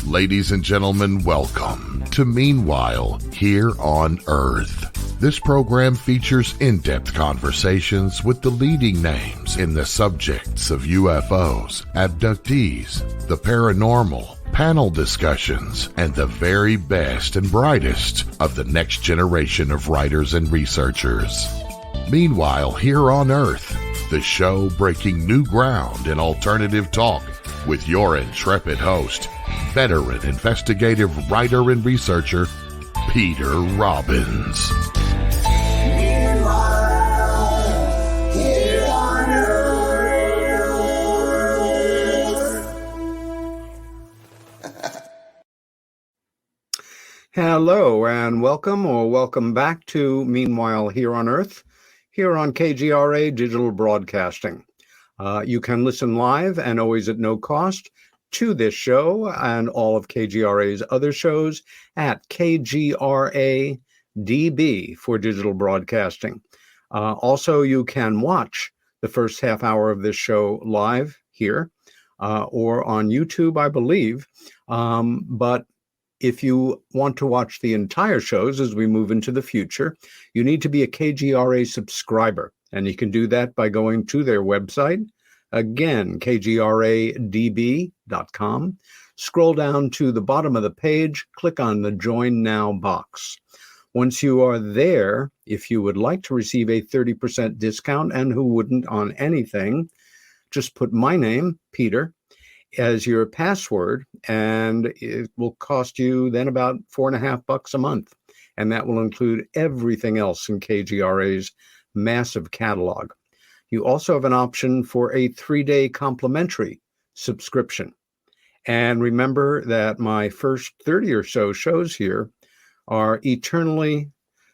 Ladies and gentlemen, welcome to Meanwhile Here on Earth. This program features in-depth conversations with the leading names in the subjects of UFOs, abductees, the paranormal, panel discussions, and the very best and brightest of the next generation of writers and researchers. Meanwhile Here on Earth, the show breaking new ground in alternative talk with your intrepid host, veteran investigative writer and researcher, Peter Robbins. Hello and welcome back to Meanwhile Here on Earth, here on KGRA Digital Broadcasting. You can listen live and always at no cost to this show and all of KGRA's other shows at KGRA DB for digital broadcasting. Also, you can watch the first half hour of this show live here or on YouTube, I believe. But if you want to watch the entire shows as we move into the future, you need to be a KGRA subscriber. And you can do that by going to their website. Again, kgradb.com. Scroll down to the bottom of the page, click on the Join Now box. Once you are there, if you would like to receive a 30% discount, and who wouldn't on anything, just put my name, Peter, as your password, and it will cost you then about $4.50 a month. And that will include everything else in KGRA's massive catalog. You also have an option for a 3-day complimentary subscription. And remember that my first 30 or so shows here are eternally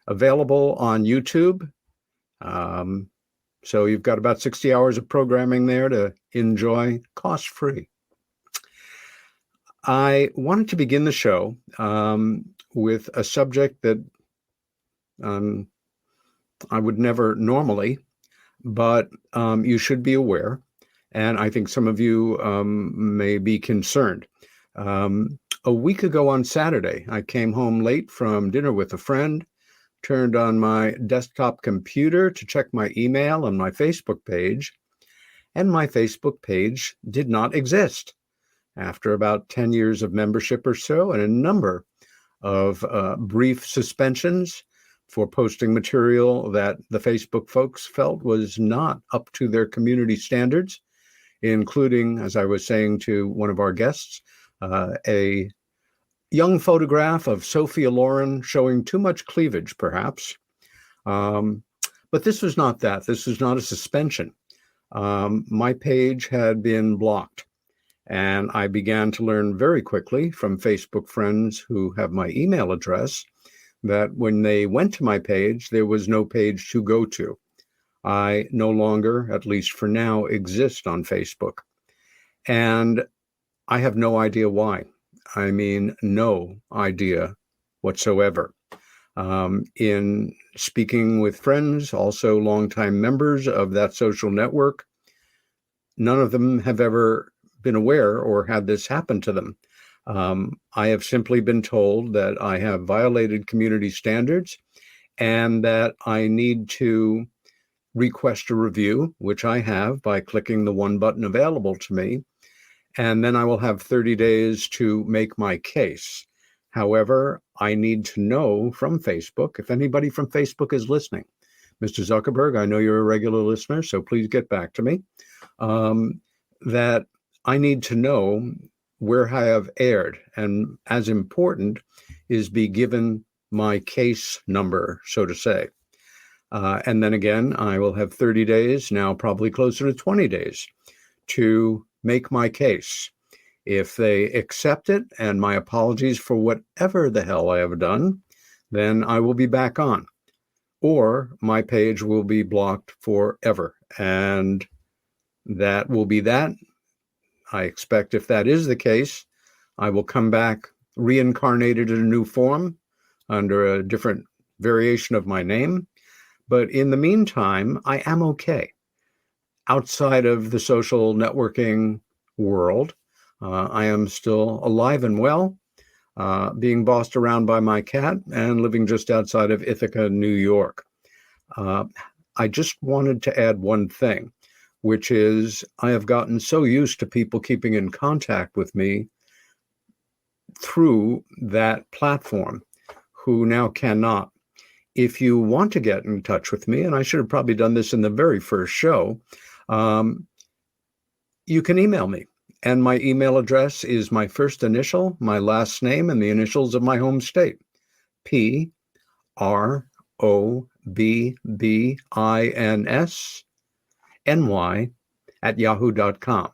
available on YouTube. So you've got about 60 hours of programming there to enjoy cost-free. I wanted to begin the show with a subject that I would never normally, but you should be aware, and I think some of you may be concerned. A week ago on Saturday, I came home late from dinner with a friend, turned on my desktop computer to check my email and my Facebook page, and my Facebook page did not exist. After about 10 years of membership or so and a number of brief suspensions for posting material that the Facebook folks felt was not up to their community standards, including, as I was saying to one of our guests, a young photograph of Sophia Loren showing too much cleavage, perhaps. But this was not that. This was not a suspension. My page had been blocked. And I began to learn very quickly from Facebook friends who have my email address that when they went to my page, there was no page to go to. I no longer, at least for now, exist on Facebook. And I have no idea why. I mean, no idea whatsoever. In speaking with friends, also longtime members of that social network, none of them have ever been aware or had this happen to them. I have simply been told that I have violated community standards and that I need to request a review, which I have by clicking the one button available to me, and then I will have 30 days to make my case. However, I need to know from Facebook, if anybody from Facebook is listening. Mr. Zuckerberg, I know you're a regular listener, so please get back to me, that I need to know where I have erred, and as important is be given my case number, so to say. And then again, I will have 30 days, now probably closer to 20 days, to make my case. If they accept it, and my apologies for whatever the hell I have done, then I will be back on. Or my page will be blocked forever. And that will be that. I expect if that is the case, I will come back reincarnated in a new form under a different variation of my name. But in the meantime, I am okay. Outside of the social networking world. I am still alive and well, being bossed around by my cat and living just outside of Ithaca, New York. I just wanted to add one thing, which is I have gotten so used to people keeping in contact with me through that platform who now cannot. If you want to get in touch with me, and I should have probably done this in the very first show, you can email me. And my email address is my first initial, my last name, and the initials of my home state, PROBBINSNY@yahoo.com,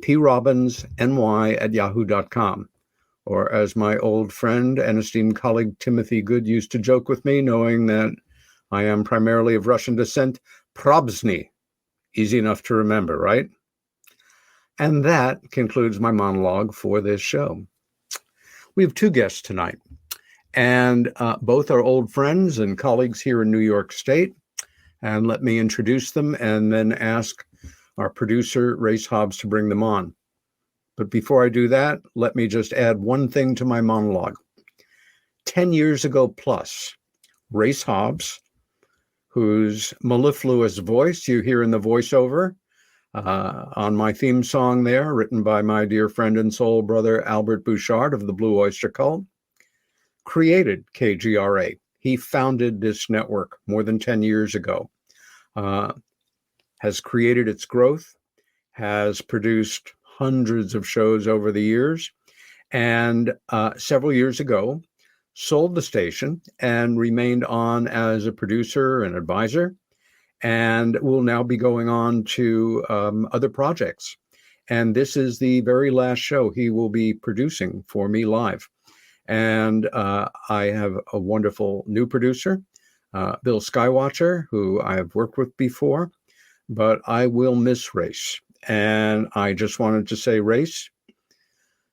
PRobbinsNY@yahoo.com. Or as my old friend and esteemed colleague Timothy Good used to joke with me, knowing that I am primarily of Russian descent, Probsny. Easy enough to remember, right? And that concludes my monologue for this show. We have two guests tonight, and both are old friends and colleagues here in New York State. And let me introduce them and then ask our producer, Race Hobbs, to bring them on. But before I do that, let me just add one thing to my monologue. 10 years ago plus, Race Hobbs, whose mellifluous voice you hear in the voiceover on my theme song there, written by my dear friend and soul brother Albert Bouchard of the Blue Oyster Cult, created KGRA. He founded this network more than 10 years ago, has created its growth, has produced hundreds of shows over the years, and several years ago sold the station and remained on as a producer and advisor, and will now be going on to other projects. And this is the very last show he will be producing for me live. And I have a wonderful new producer, Bill Skywatcher, who I have worked with before, but I will miss Race. And I just wanted to say, Race,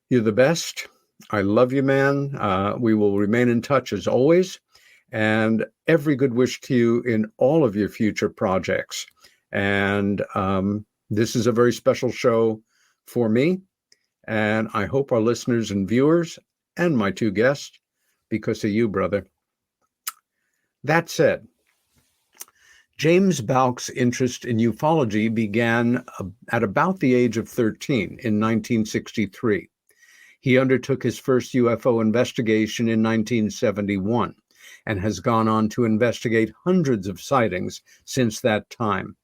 you're the best. I love you, man. We will remain in touch as always. And every good wish to you in all of your future projects. And this is a very special show for me. And I hope our listeners and viewers and my two guests, because of you, brother. That said, James Bouck's interest in ufology began at about the age of 13 in 1963. He undertook his first UFO investigation in 1971 and has gone on to investigate hundreds of sightings since that time.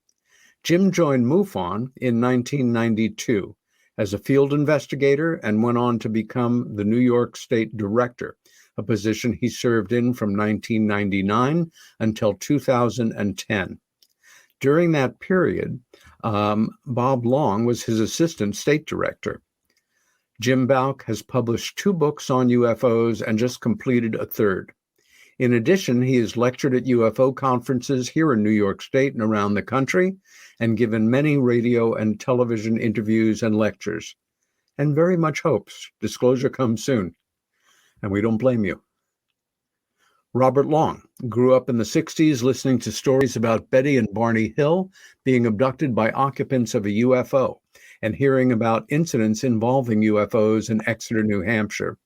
Jim joined MUFON in 1992 as a field investigator and went on to become the New York State Director, a position he served in from 1999 until 2010. During that period, Bob Long was his assistant state director. Jim Bouck has published 2 books on UFOs and just completed a third. In addition, he has lectured at UFO conferences here in New York State and around the country, and given many radio and television interviews and lectures, and very much hopes disclosure comes soon. And we don't blame you. Robert Long grew up in the 60s listening to stories about Betty and Barney Hill being abducted by occupants of a UFO and hearing about incidents involving UFOs in Exeter, New Hampshire.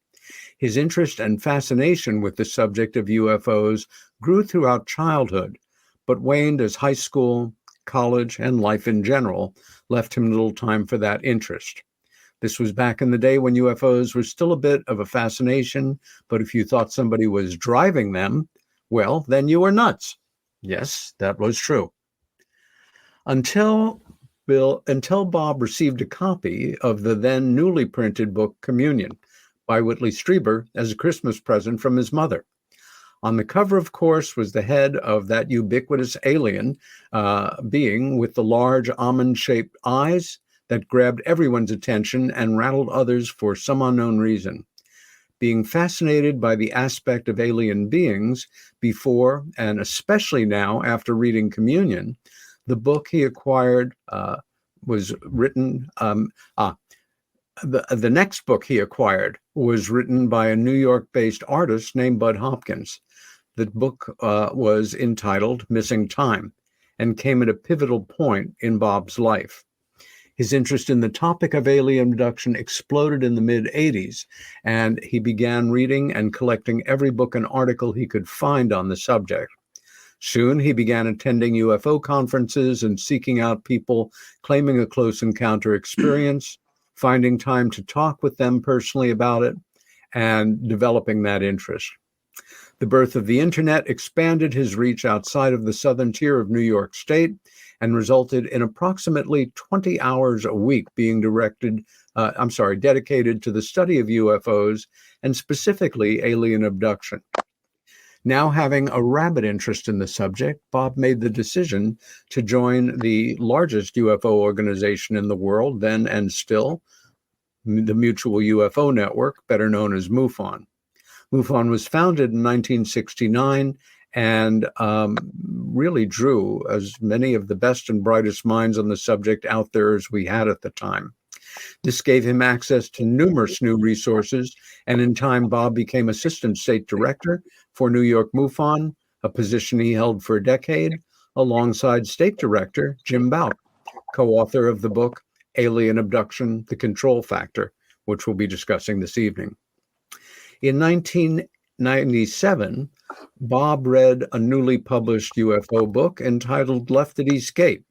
His interest and fascination with the subject of UFOs grew throughout childhood, but waned as high school, college, and life in general left him little time for that interest. This was back in the day when UFOs were still a bit of a fascination, but if you thought somebody was driving them, well, then you were nuts. Yes, that was true. Until Bob received a copy of the then newly printed book Communion by Whitley Strieber as a Christmas present from his mother. On the cover, of course, was the head of that ubiquitous alien being with the large almond-shaped eyes that grabbed everyone's attention and rattled others for some unknown reason. Being fascinated by the aspect of alien beings before, and especially now after reading Communion, the book he acquired was written, the next book he acquired was written by a New York-based artist named Bud Hopkins. The book was entitled Missing Time and came at a pivotal point in Bob's life. His interest in the topic of alien abduction exploded in the mid-'80s, and he began reading and collecting every book and article he could find on the subject. Soon, he began attending UFO conferences and seeking out people claiming a close encounter experience, finding time to talk with them personally about it, and developing that interest. The birth of the internet expanded his reach outside of the southern tier of New York State and resulted in approximately 20 hours a week being dedicated to the study of UFOs and specifically alien abduction. Now having a rabid interest in the subject, Bob made the decision to join the largest UFO organization in the world then and still, the Mutual UFO Network, better known as MUFON. MUFON was founded in 1969 and really drew as many of the best and brightest minds on the subject out there as we had at the time. This gave him access to numerous new resources, and in time, Bob became Assistant State Director for New York MUFON, a position he held for a decade, alongside State Director Jim Bouck, co-author of the book Alien Abduction, The Control Factor, which we'll be discussing this evening. In 1997, Bob read a newly published UFO book entitled Left at East Gate,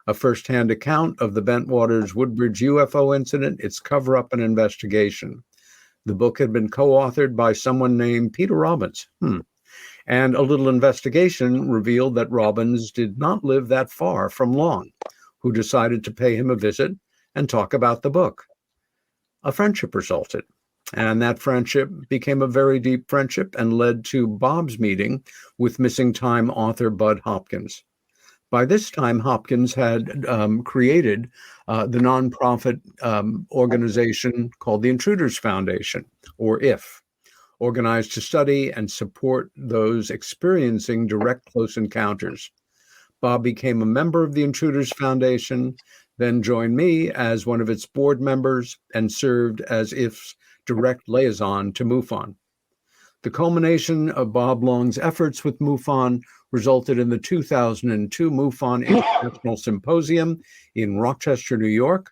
a first-hand account of the Bentwaters Woodbridge UFO incident, its cover-up and investigation. The book had been co-authored by someone named Peter Robbins, and a little investigation revealed that Robbins did not live that far from Long, who decided to pay him a visit and talk about the book. A friendship resulted, and that friendship became a very deep friendship and led to Bob's meeting with missing time author Bud Hopkins. By this time, Hopkins had created the nonprofit organization called the Intruders Foundation, or IF, organized to study and support those experiencing direct close encounters. Bob became a member of the Intruders Foundation, then joined me as one of its board members and served as IF's direct liaison to MUFON. The culmination of Bob Long's efforts with MUFON resulted in the 2002 MUFON International Symposium in Rochester, New York,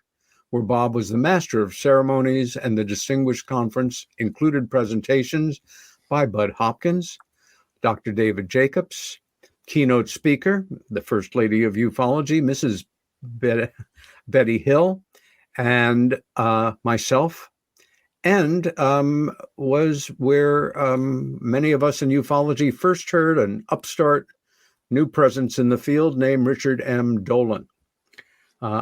where Bob was the master of ceremonies, and the distinguished conference included presentations by Bud Hopkins, Dr. David Jacobs, keynote speaker, the First Lady of Ufology, Mrs. Betty Hill, and myself, and was where many of us in ufology first heard an upstart new presence in the field named Richard M. Dolan.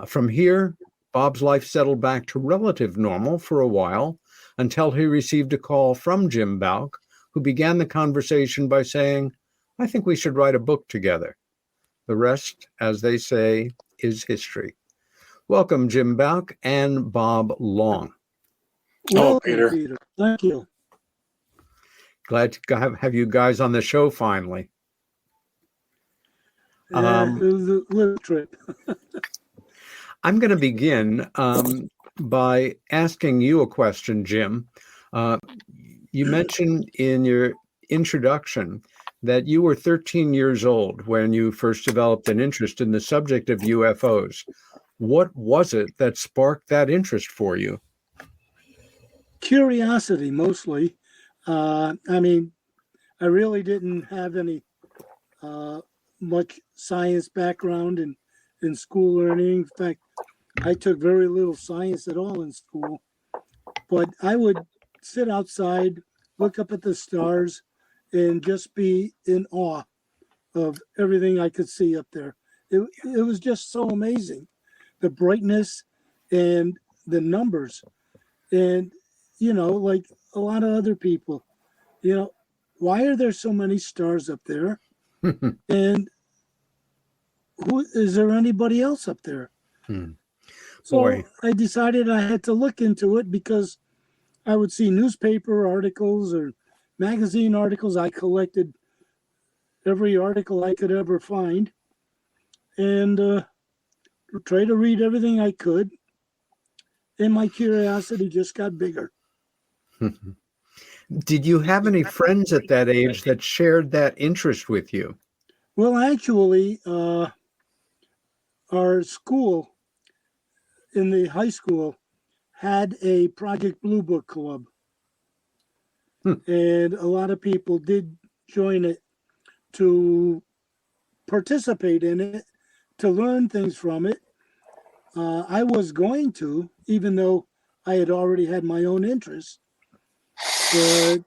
From here, Bob's life settled back to relative normal for a while until he received a call from Jim Bouck, who began the conversation by saying, "I think we should write a book together." The rest, as they say, is history. Welcome, Jim Bouck and Bob Long. Oh, Peter. Thank you. Glad to have you guys on the show finally. It was a little trip. I'm going to begin by asking you a question, Jim. You mentioned in your introduction that you were 13 years old when you first developed an interest in the subject of UFOs. What was it that sparked that interest for you? Curiosity, mostly. I really didn't have any much science background in school or anything. In fact, I took very little science at all in school. But I would sit outside, look up at the stars, and just be in awe of everything I could see up there. It was just so amazing. The brightness and the numbers. And like a lot of other people, why are there so many stars up there? And is there anybody else up there? So I decided I had to look into it because I would see newspaper articles or magazine articles. I collected every article I could ever find and try to read everything I could. And my curiosity just got bigger. Did you have any friends at that age that shared that interest with you? Well, actually, our school in the high school had a Project Blue Book Club. And a lot of people did join it to participate in it, to learn things from it. I was going to, even though I had already had my own interests. But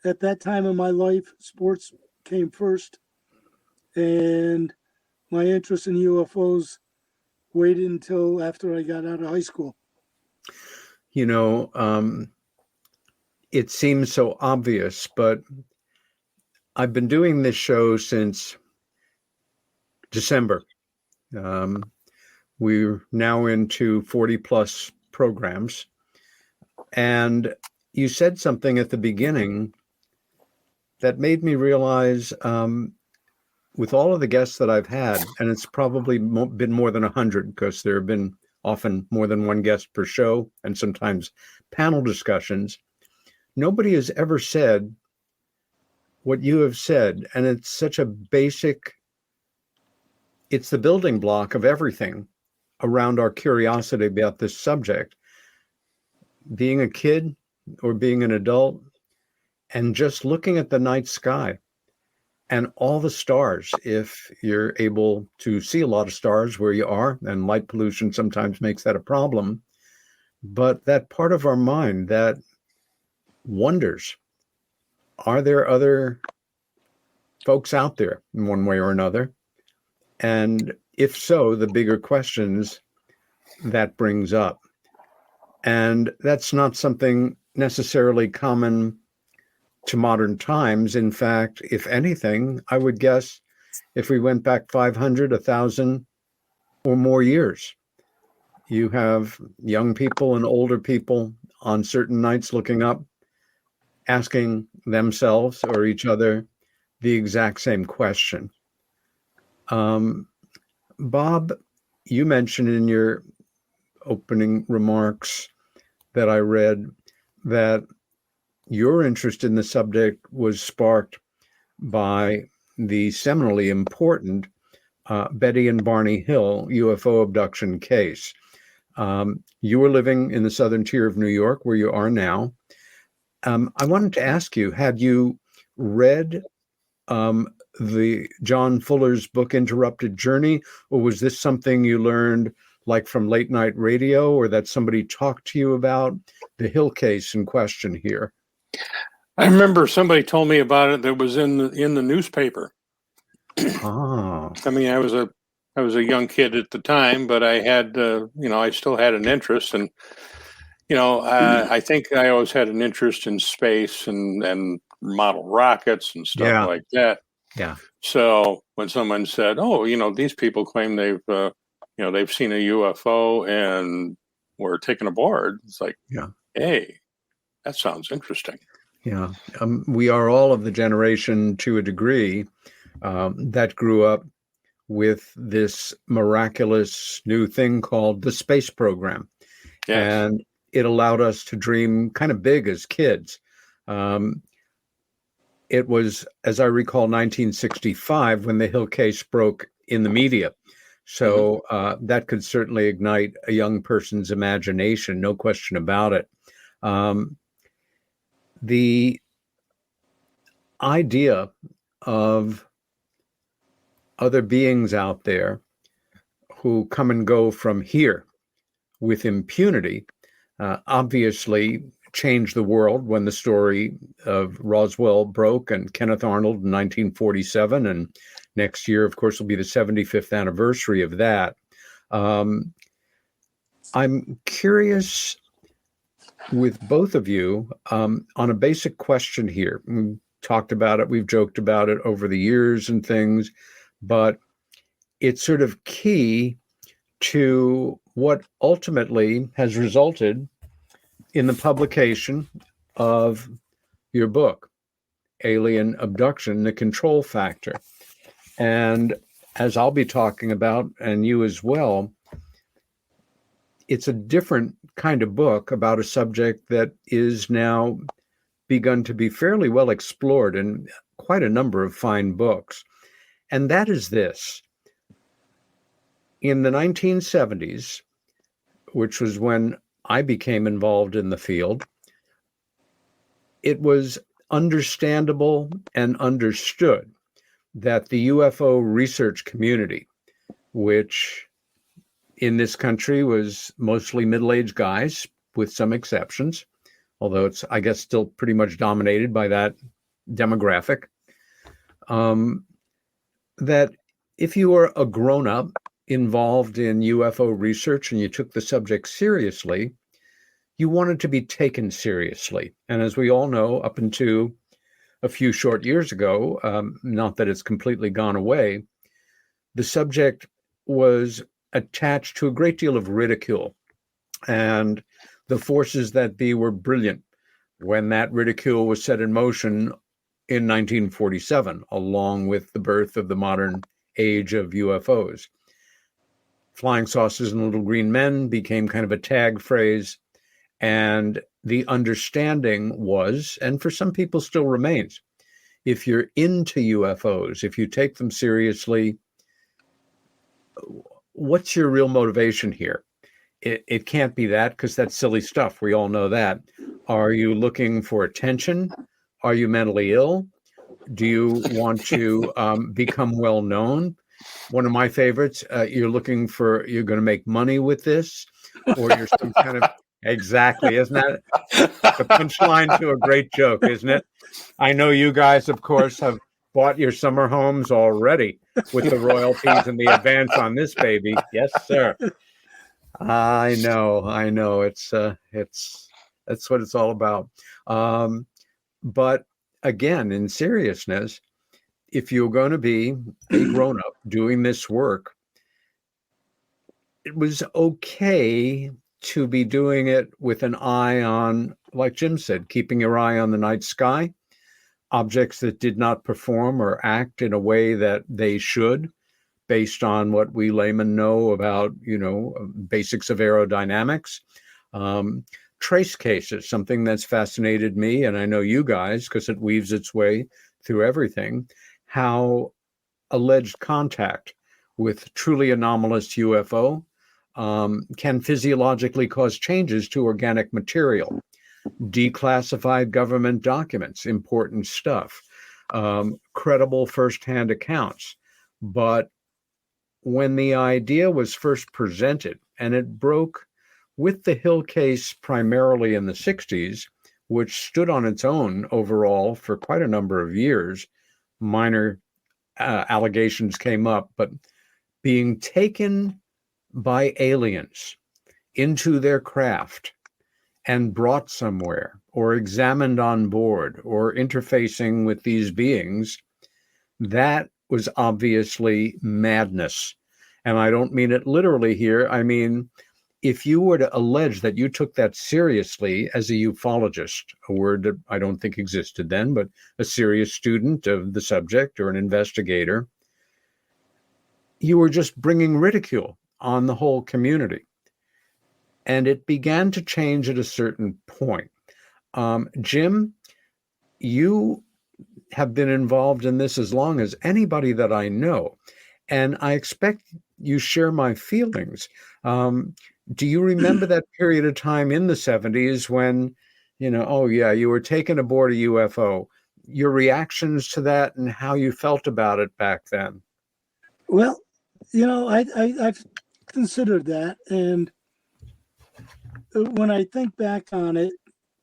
at that time in my life, sports came first. And my interest in UFOs waited until after I got out of high school. You know, it seems so obvious, but I've been doing this show since December. We're now into 40 plus programs. And you said something at the beginning that made me realize, with all of the guests that I've had, and it's probably been more than 100 because there have been often more than one guest per show and sometimes panel discussions, nobody has ever said what you have said. And it's such a basic, it's the building block of everything around our curiosity about this subject. Being a kid or being an adult and just looking at the night sky and all the stars, if you're able to see a lot of stars where you are, and light pollution sometimes makes that a problem, but that part of our mind that wonders, are there other folks out there in one way or another? And if so, the bigger questions that brings up. And that's not something necessarily common to modern times. In fact, if anything, I would guess if we went back 500, 1,000 or more years, you have young people and older people on certain nights looking up, asking themselves or each other the exact same question. Bob, you mentioned in your opening remarks that I read that your interest in the subject was sparked by the seminally important Betty and Barney Hill UFO abduction case. You were living in the southern tier of New York, where you are now. I wanted to ask you, had you read the John Fuller's book, Interrupted Journey, or was this something you learned like from late night radio, or that somebody talked to you about the Hill case in question here? I remember somebody told me about it that was in the newspaper. Ah. I mean, I was a young kid at the time, but I had I still had an interest, and I think I always had an interest in space and model rockets and stuff like that. Yeah. So when someone said, "Oh, these people claim they've seen a UFO and were taken aboard," it's like, yeah, hey, that sounds interesting. Yeah. We are all of the generation, to a degree, that grew up with this miraculous new thing called the space program. Yes. And it allowed us to dream kind of big as kids. It was, as I recall, 1965 when the Hill case broke in the media. So that could certainly ignite a young person's imagination, no question about it. The idea of other beings out there who come and go from here with impunity obviously changed the world when the story of Roswell broke and Kenneth Arnold in 1947. And next year, of course, will be the 75th anniversary of that. I'm curious with both of you on a basic question here. We've talked about it, we've joked about it over the years and things, but it's sort of key to what ultimately has resulted in the publication of your book, Alien Abduction, The Control Factor. And as I'll be talking about, and you as well, it's a different kind of book about a subject that is now begun to be fairly well explored in quite a number of fine books. And that is this. In the 1970s, which was when I became involved in the field, it was understandable and understood that the UFO research community, which in this country was mostly middle-aged guys with some exceptions, although it's, I guess, still pretty much dominated by that demographic, that if you were a grown-up involved in UFO research and you took the subject seriously, you wanted to be taken seriously. And as we all know, up until a few short years ago, not that it's completely gone away, the subject was attached to a great deal of ridicule. And the forces that be were brilliant when that ridicule was set in motion in 1947, along with the birth of the modern age of UFOs. Flying saucers and little green men became kind of a tag phrase. And the understanding was, and for some people still remains, if you're into UFOs, if you take them seriously, what's your real motivation here? It can't be that, because that's silly stuff. We all know that. Are you looking for attention? Are you mentally ill? Do you want to become well known? One of my favorites, you're going to make money with this, or you're some kind of, exactly. Isn't that the punchline to a great joke, isn't it? I know you guys, of course, have bought your summer homes already with the royalties and the advance on this baby. Yes, sir. I know. It's that's what it's all about. But again, in seriousness, if you're going to be a grown-up doing this work, it was okay to be doing it with an eye on, like Jim said, keeping your eye on the night sky, objects that did not perform or act in a way that they should, based on what we laymen know about, basics of aerodynamics. Trace cases, something that's fascinated me, and I know you guys, because it weaves its way through everything, how alleged contact with truly anomalous UFO can physiologically cause changes to organic material, declassified government documents, important stuff, credible firsthand accounts. But when the idea was first presented, and it broke with the Hill case primarily in the 60s, which stood on its own overall for quite a number of years, minor allegations came up, but being taken by aliens into their craft and brought somewhere or examined on board or interfacing with these beings, that was obviously madness. And I don't mean it literally here. I mean, if you were to allege that you took that seriously as a ufologist, a word that I don't think existed then, but a serious student of the subject or an investigator, you were just bringing ridicule on the whole community. And it began to change at a certain point. Jim, you have been involved in this as long as anybody that I know, and I expect you share my feelings. Do you remember that period of time in the 70s when, you were taken aboard a UFO, your reactions to that and how you felt about it back then? Well, I've considered that. And when I think back on it,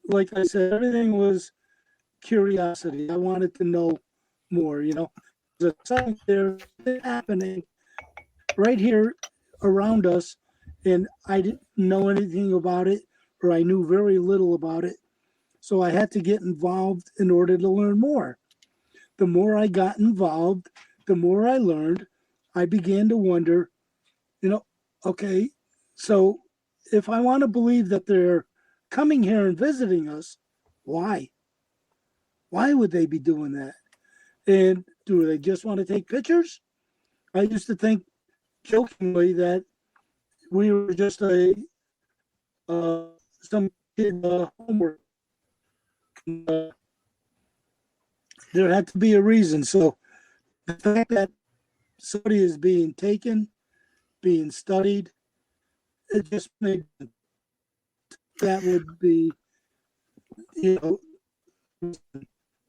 like I said, everything was curiosity. I wanted to know more, There's something there happening right here around us, and I didn't know anything about it, or I knew very little about it. So I had to get involved in order to learn more. The more I got involved, the more I learned. I began to wonder, okay, so if I want to believe that they're coming here and visiting us, why? Why would they be doing that? And do they just want to take pictures? I used to think jokingly that we were just some kid homework. There had to be a reason. So the fact that somebody is being taken, being studied, it just made that would be, you know,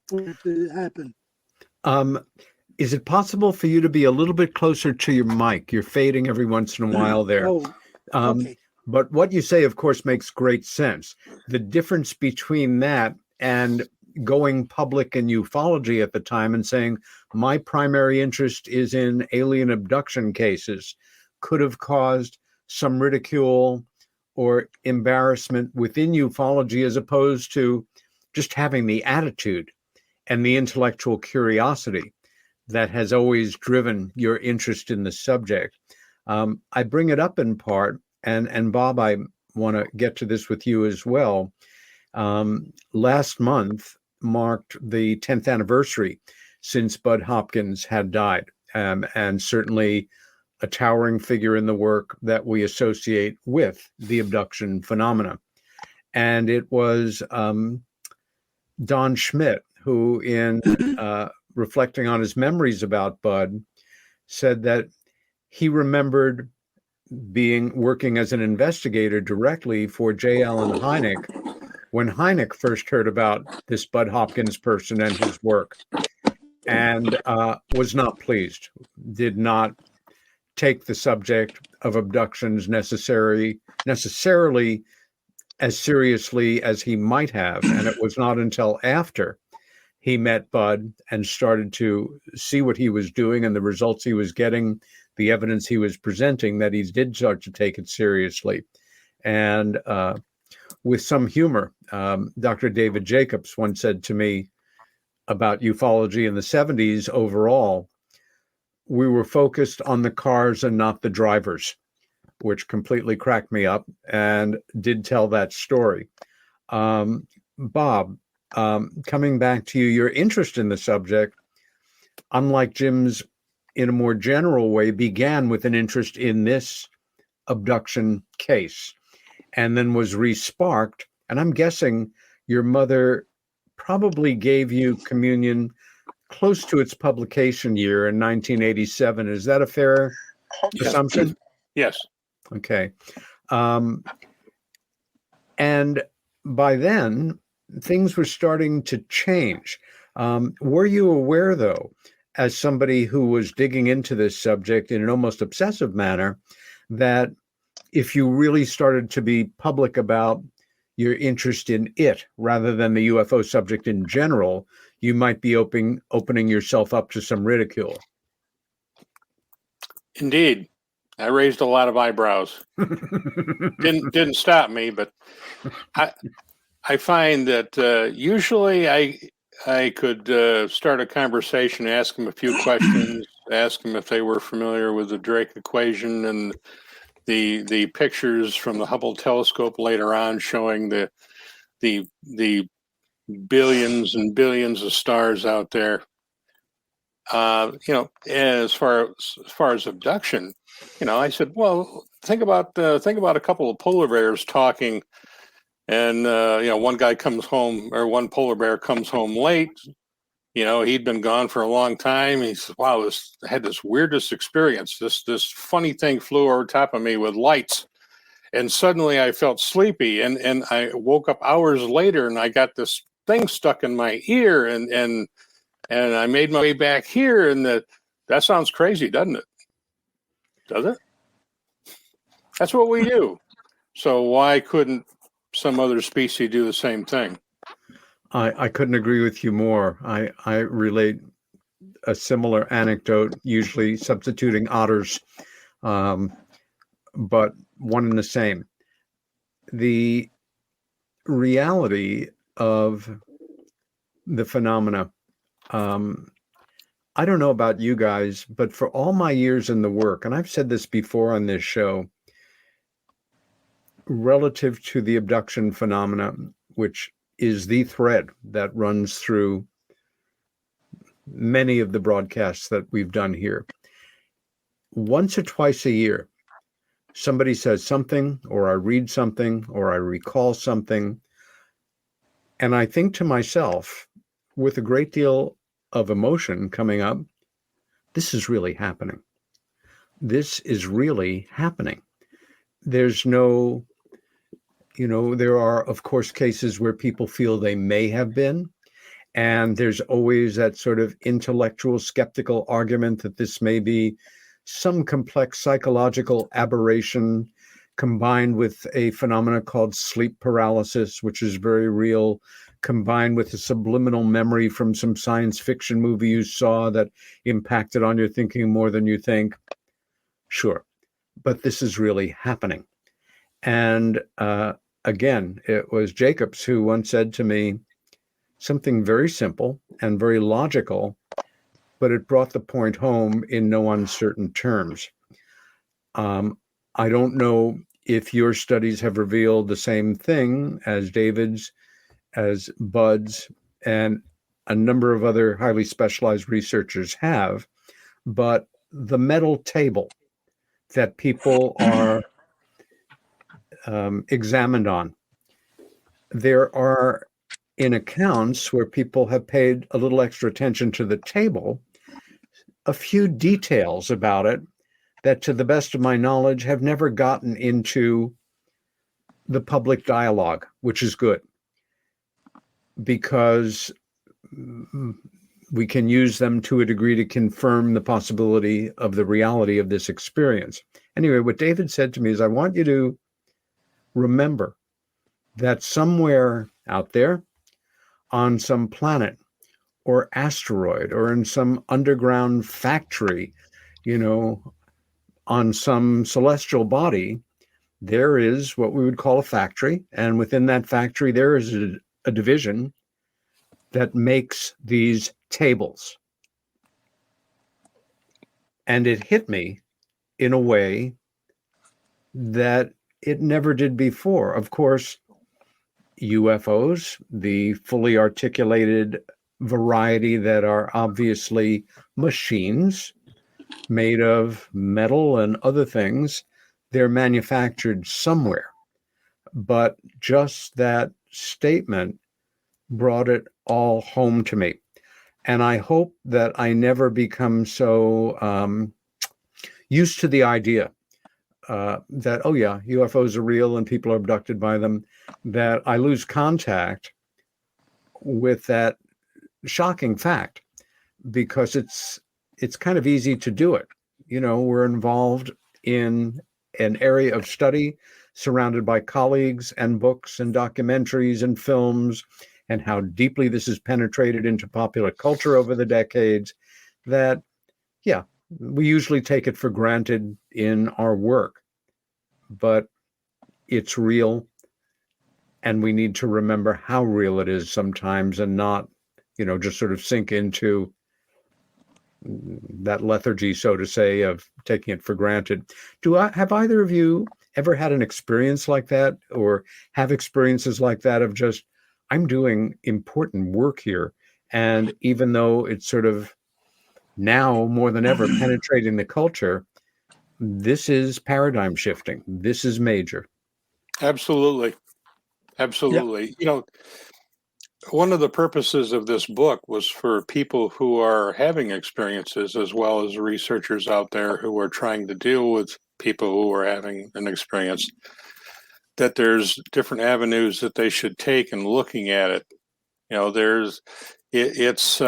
for it to happen. Is it possible for you to be a little bit closer to your mic? You're fading every once in a while there. Oh, okay. But what you say, of course, makes great sense. The difference between that and going public in ufology at the time and saying, my primary interest is in alien abduction cases, could have caused some ridicule or embarrassment within ufology, as opposed to just having the attitude and the intellectual curiosity that has always driven your interest in the subject. I bring it up in part, and Bob, I want to get to this with you as well. Last month marked the 10th anniversary since Bud Hopkins had died, and certainly a towering figure in the work that we associate with the abduction phenomena. And it was Don Schmidt who, in reflecting on his memories about Bud, said that he remembered working as an investigator directly for J. Allen Hynek when Hynek first heard about this Bud Hopkins person and his work, and was not pleased, did not take the subject of abductions necessarily as seriously as he might have. And it was not until after he met Bud and started to see what he was doing and the results he was getting, the evidence he was presenting, that he did start to take it seriously. And with some humor, Dr. David Jacobs once said to me about ufology in the 70s overall, we were focused on the cars and not the drivers, which completely cracked me up and did tell that story. Bob, coming back to you, your interest in the subject, unlike Jim's in a more general way, began with an interest in this abduction case and then was re-sparked. And I'm guessing your mother probably gave you communion close to its publication year in 1987. Is that a fair assumption? Yes. Okay. And by then, things were starting to change. Were you aware, though, as somebody who was digging into this subject in an almost obsessive manner, that if you really started to be public about your interest in it rather than the UFO subject in general, you might be opening yourself up to some ridicule? Indeed. I raised a lot of eyebrows. Didn't stop me, but I find that usually I could start a conversation, ask them a few questions, ask them if they were familiar with the Drake equation and the pictures from the Hubble telescope later on showing the billions and billions of stars out there. As far as abduction, I said, well, think about a couple of polar bears talking, and one guy comes home, or one polar bear comes home late. He'd been gone for a long time. He says, wow, I had this weirdest experience. This funny thing flew over top of me with lights. And suddenly I felt sleepy. And I woke up hours later and I got this thing stuck in my ear. And I made my way back here. And that sounds crazy, doesn't it? Does it? That's what we do. So why couldn't some other species do the same thing? I couldn't agree with you more. I relate a similar anecdote, usually substituting otters, but one and the same. The reality of the phenomena, I don't know about you guys, but for all my years in the work, and I've said this before on this show, relative to the abduction phenomena, which is the thread that runs through many of the broadcasts that we've done here. Once or twice a year, somebody says something, or I read something, or I recall something, and I think to myself, with a great deal of emotion coming up, this is really happening. This is really happening. there's no, there are, of course, cases where people feel they may have been. And there's always that sort of intellectual skeptical argument that this may be some complex psychological aberration combined with a phenomenon called sleep paralysis, which is very real, combined with a subliminal memory from some science fiction movie you saw that impacted on your thinking more than you think. Sure. But this is really happening. And again, it was Jacobs who once said to me something very simple and very logical, but it brought the point home in no uncertain terms. I don't know if your studies have revealed the same thing as David's, as Bud's, and a number of other highly specialized researchers have, but the metal table that people are examined on, there are in accounts where people have paid a little extra attention to the table, a few details about it that, to the best of my knowledge, have never gotten into the public dialogue, which is good, because we can use them to a degree to confirm the possibility of the reality of this experience. Anyway, what David said to me is, I want you to remember that somewhere out there on some planet or asteroid or in some underground factory, on some celestial body, there is what we would call a factory. And within that factory, there is a division that makes these tables. And it hit me in a way that it never did before. Of course, UFOs, the fully articulated variety that are obviously machines made of metal and other things, they're manufactured somewhere. But just that statement brought it all home to me. And I hope that I never become so used to the idea that, oh yeah, UFOs are real and people are abducted by them, that I lose contact with that shocking fact, because it's kind of easy to do it. We're involved in an area of study surrounded by colleagues and books and documentaries and films, and how deeply this has penetrated into popular culture over the decades, that, yeah, we usually take it for granted in our work, but it's real. And we need to remember how real it is sometimes, and not, just sort of sink into that lethargy, so to say, of taking it for granted. Have either of you ever had an experience like that, or have experiences like that of just, I'm doing important work here, and even though it's sort of now more than ever penetrating the culture, this is paradigm shifting. This is major. Absolutely. Absolutely. Yep. One of the purposes of this book was for people who are having experiences, as well as researchers out there who are trying to deal with people who are having an experience, that there's different avenues that they should take in looking at it. It's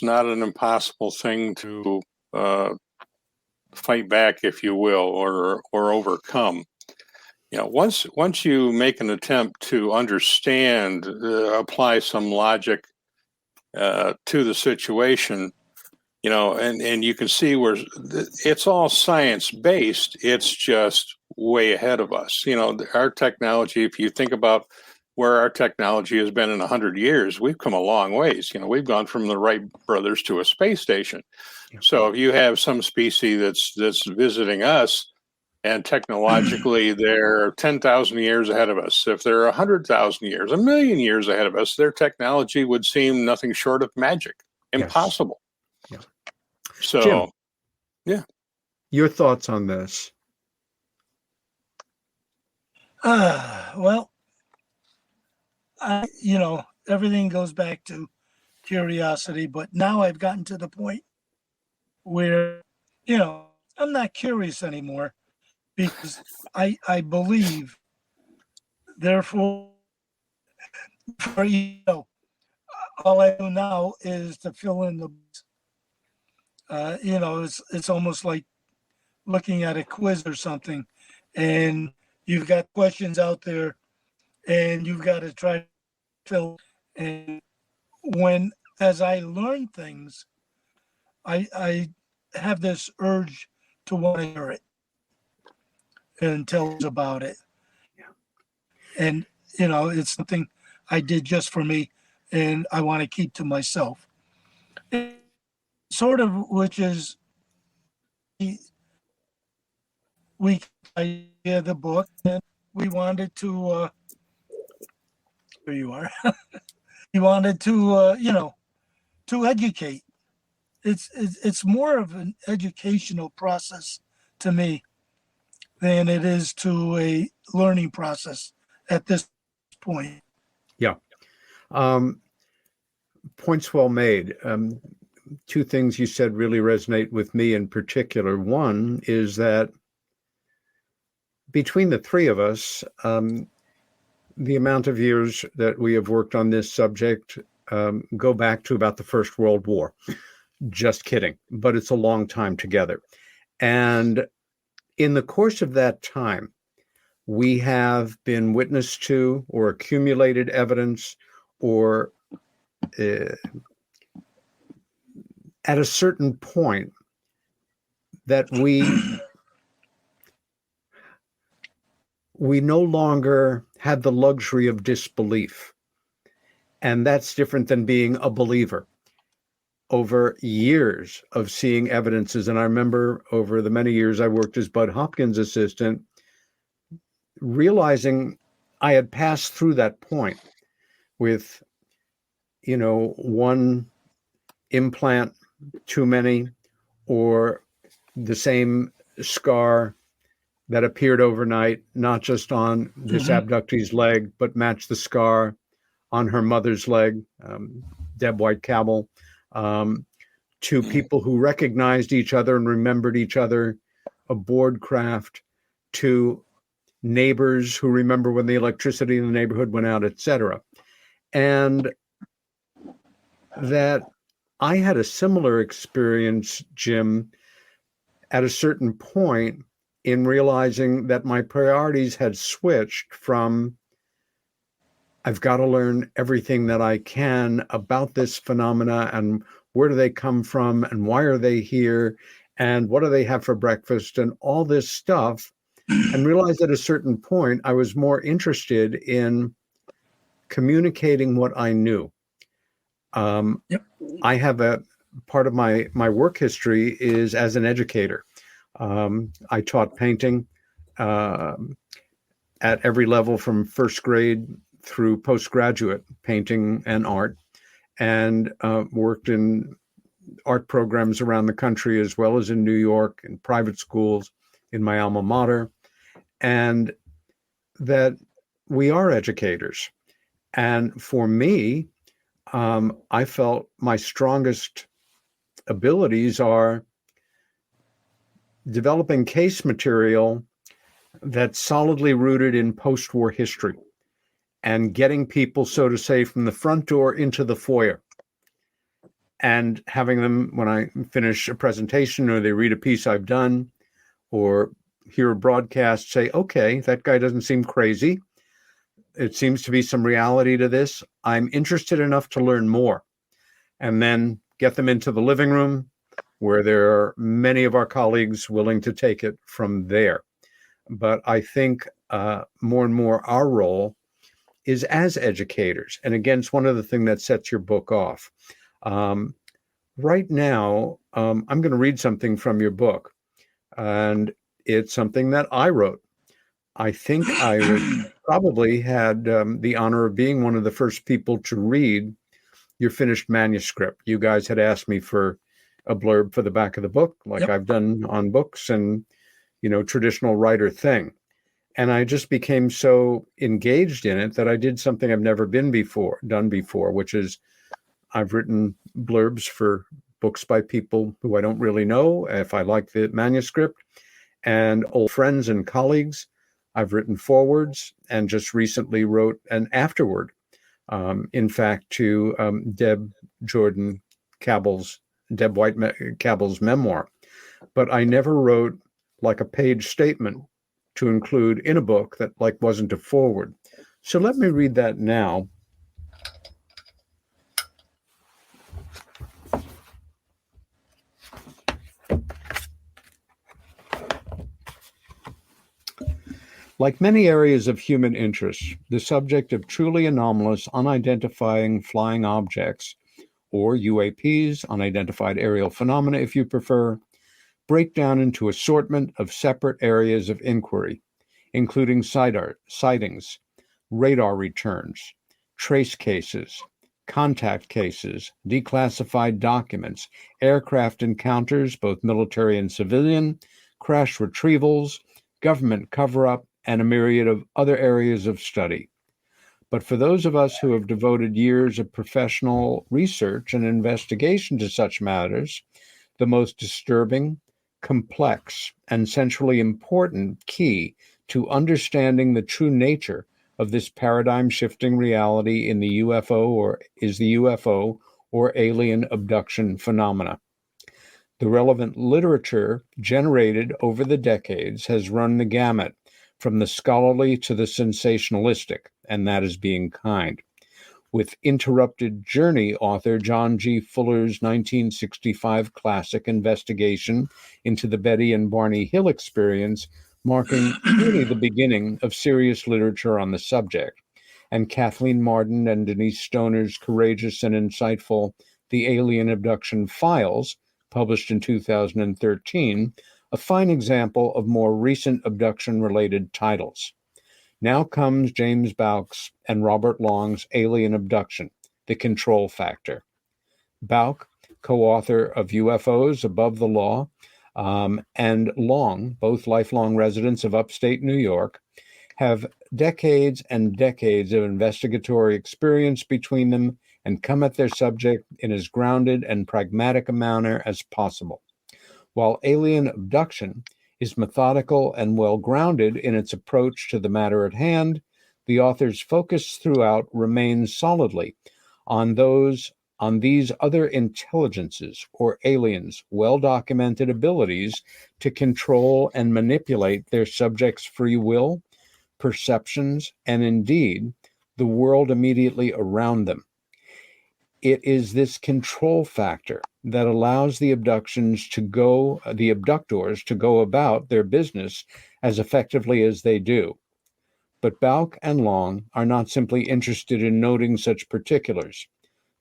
not an impossible thing to fight back, if you will, or overcome. Once you make an attempt to understand, apply some logic to the situation, and you can see where it's all science based. It's just way ahead of us. Our technology, if you think about where our technology has been in 100 years, we've come a long ways. We've gone from the Wright brothers to a space station. Yeah. So if you have some species that's visiting us, and technologically, they're 10,000 years ahead of us. If they're 100,000 years, 1,000,000 years ahead of us, their technology would seem nothing short of magic. Impossible. Yes. Yeah. So, Jim, yeah. Your thoughts on this? Well, everything goes back to curiosity, but now I've gotten to the point where, I'm not curious anymore. because I believe, therefore, for, all I do now is to fill in the, it's almost like looking at a quiz or something, and you've got questions out there, and you've got to try to fill. And as I learn things, I have this urge to want to hear it and tell us about it. And, it's something I did just for me, and I want to keep to myself. And sort of, which is, we idea the book, and we wanted to, here you are, we wanted to, to educate. It's more of an educational process to me than it is to a learning process at this point. Yeah. Points well made. Two things you said really resonate with me in particular. One is that between the three of us, the amount of years that we have worked on this subject go back to about the First World War. Just kidding, but it's a long time together. And in the course of that time, we have been witness to or accumulated evidence or at a certain point that we no longer had the luxury of disbelief. And that's different than being a believer. Over years of seeing evidences, and I remember over the many years I worked as Bud Hopkins' assistant, realizing I had passed through that point with, one implant too many, or the same scar that appeared overnight, not just on this abductee's leg, but matched the scar on her mother's leg, Deb White Cabell, to people who recognized each other and remembered each other, aboard craft, to neighbors who remember when the electricity in the neighborhood went out, etc. And that I had a similar experience, Jim, at a certain point in realizing that my priorities had switched from I've got to learn everything that I can about this phenomena and where do they come from and why are they here and what do they have for breakfast and all this stuff, and realized at a certain point I was more interested in communicating what I knew. I have a part of my work history is as an educator. I taught painting at every level from first grade through postgraduate, painting and art, and worked in art programs around the country as well as in New York, in private schools, in my alma mater, and that we are educators. And for me, I felt my strongest abilities are developing case material that's solidly rooted in post-war history and getting people, so to say, from the front door into the foyer and having them, when I finish a presentation or they read a piece I've done or hear a broadcast, say, okay, that guy doesn't seem crazy. It seems to be some reality to this. I'm interested enough to learn more. And then get them into the living room where there are many of our colleagues willing to take it from there. But I think more and more our role is as educators. And again, it's one of the things that sets your book off. Right now, I'm going to read something from your book, and it's something that I wrote. I think I probably had the honor of being one of the first people to read your finished manuscript. You guys had asked me for a blurb for the back of the book, like I've done on books and, traditional writer thing. And I just became so engaged in it that I did something I've never done before, which is I've written blurbs for books by people who I don't really know, if I like the manuscript. and old friends and colleagues. I've written forwards and just recently wrote an afterword, in fact, to Deb White Cabell's memoir. But I never wrote like a page statement to include in a book that like wasn't a forward. So let me read that now. Like many areas of human interest, the subject of truly anomalous, unidentifying flying objects, or UAPs, unidentified aerial phenomena if you prefer, break down into assortment of separate areas of inquiry, including sightings, radar returns, trace cases, contact cases, declassified documents, aircraft encounters, both military and civilian, crash retrievals, government cover-up, and a myriad of other areas of study. But for those of us who have devoted years of professional research and investigation to such matters, the most disturbing, complex, and centrally important key to understanding the true nature of this paradigm-shifting reality in the UFO or alien abduction phenomena. The relevant literature generated over the decades has run the gamut from the scholarly to the sensationalistic, and that is being kind. With Interrupted Journey author John G. Fuller's 1965 classic investigation into the Betty and Barney Hill experience marking really the beginning of serious literature on the subject, and Kathleen Marden and Denise Stoner's courageous and insightful The Alien Abduction Files, published in 2013, a fine example of more recent abduction-related titles. Now comes James Bouck's and Robert Long's Alien Abduction, The Control Factor. Bouck, co-author of UFOs Above the Law, and Long, both lifelong residents of upstate New York, have decades and decades of investigatory experience between them and come at their subject in as grounded and pragmatic a manner as possible. While alien abduction is methodical and well-grounded in its approach to the matter at hand, the author's focus throughout remains solidly on these other intelligences or aliens' well-documented abilities to control and manipulate their subjects' free will, perceptions, and indeed the world immediately around them. It is this control factor that allows the abductors to go about their business as effectively as they do. But Bouck and Long are not simply interested in noting such particulars.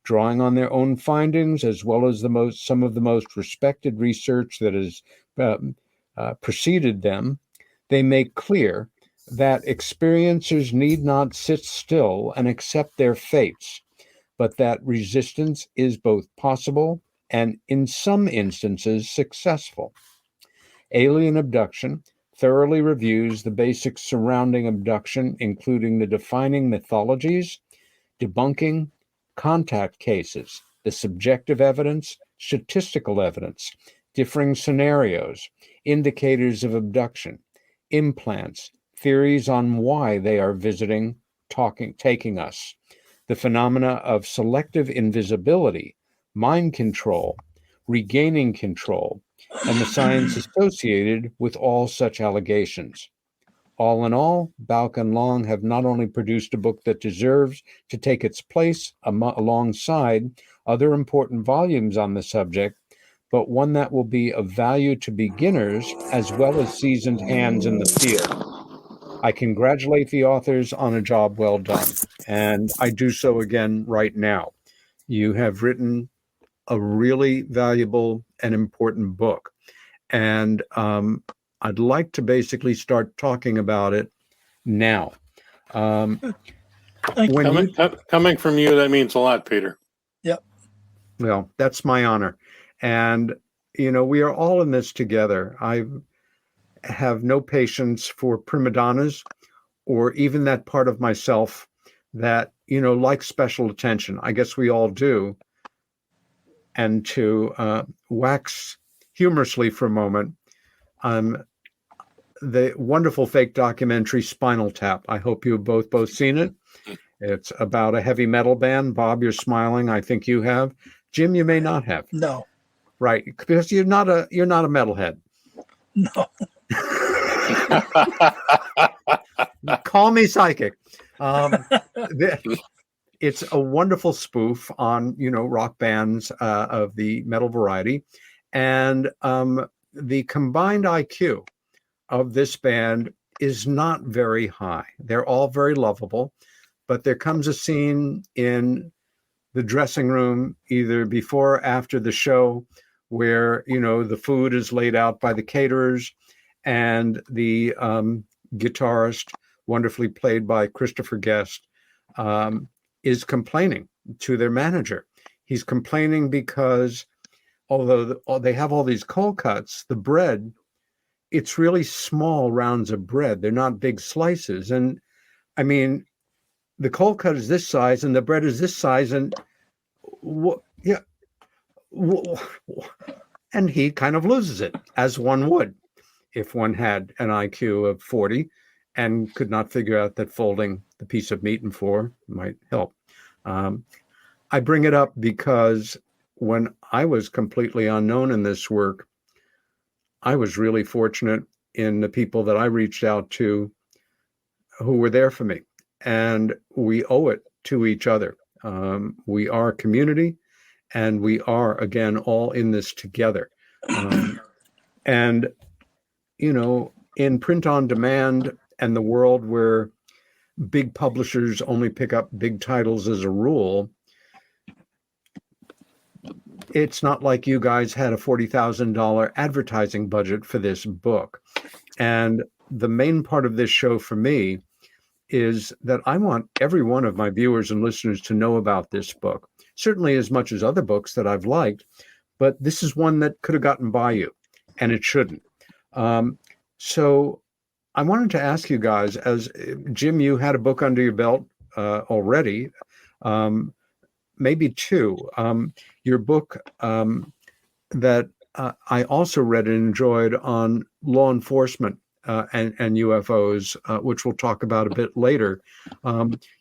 Drawing on their own findings, as well as some of the most respected research that has preceded them, they make clear that experiencers need not sit still and accept their fates, but that resistance is both possible and, in some instances, successful. Alien Abduction thoroughly reviews the basics surrounding abduction, including the defining mythologies, debunking contact cases, the subjective evidence, statistical evidence, differing scenarios, indicators of abduction, implants, theories on why they are taking us, the phenomena of selective invisibility, mind control, regaining control, and the science associated with all such allegations. All in all, Bouck and Long have not only produced a book that deserves to take its place alongside other important volumes on the subject, but one that will be of value to beginners as well as seasoned hands in the field. I congratulate the authors on a job well done, and I do so again right now. You have written a really valuable and important book, and I'd like to basically start talking about it now. Coming from you, that means a lot, Peter. Yep. Well, that's my honor. And, we are all in this together. I have no patience for prima donnas or even that part of myself that, likes special attention. I guess we all do. And to wax humorously for a moment, the wonderful fake documentary Spinal Tap. I hope you've both seen it. It's about a heavy metal band. Bob, you're smiling. I think you have. Jim, you may not have. No, Right, because you're not a metalhead. no. Call me psychic. It's a wonderful spoof on rock bands of the metal variety, and the combined IQ of this band is not very high. They're all very lovable, but there comes a scene in the dressing room, either before or after the show, where the food is laid out by the caterers, and the guitarist, wonderfully played by Christopher Guest, is complaining to their manager. He's complaining because although they have all these cold cuts, the bread, it's really small rounds of bread. They're not big slices. And I mean, the cold cut is this size and the bread is this size. And and he kind of loses it, as one would if one had an IQ of 40 and could not figure out that folding the piece of meat in four might help. I bring it up because when I was completely unknown in this work, I was really fortunate in the people that I reached out to who were there for me. And we owe it to each other. We are a community, and we are, again, all in this together. And, in print on demand and the world where big publishers only pick up big titles as a rule, it's not like you guys had a $40,000 advertising budget for this book. And the main part of this show for me is that I want every one of my viewers and listeners to know about this book, certainly as much as other books that I've liked, but this is one that could have gotten by you, and it shouldn't. So I wanted to ask you guys, as Jim, you had a book under your belt already, maybe two. Your book that I also read and enjoyed on law enforcement and UFOs, which we'll talk about a bit later.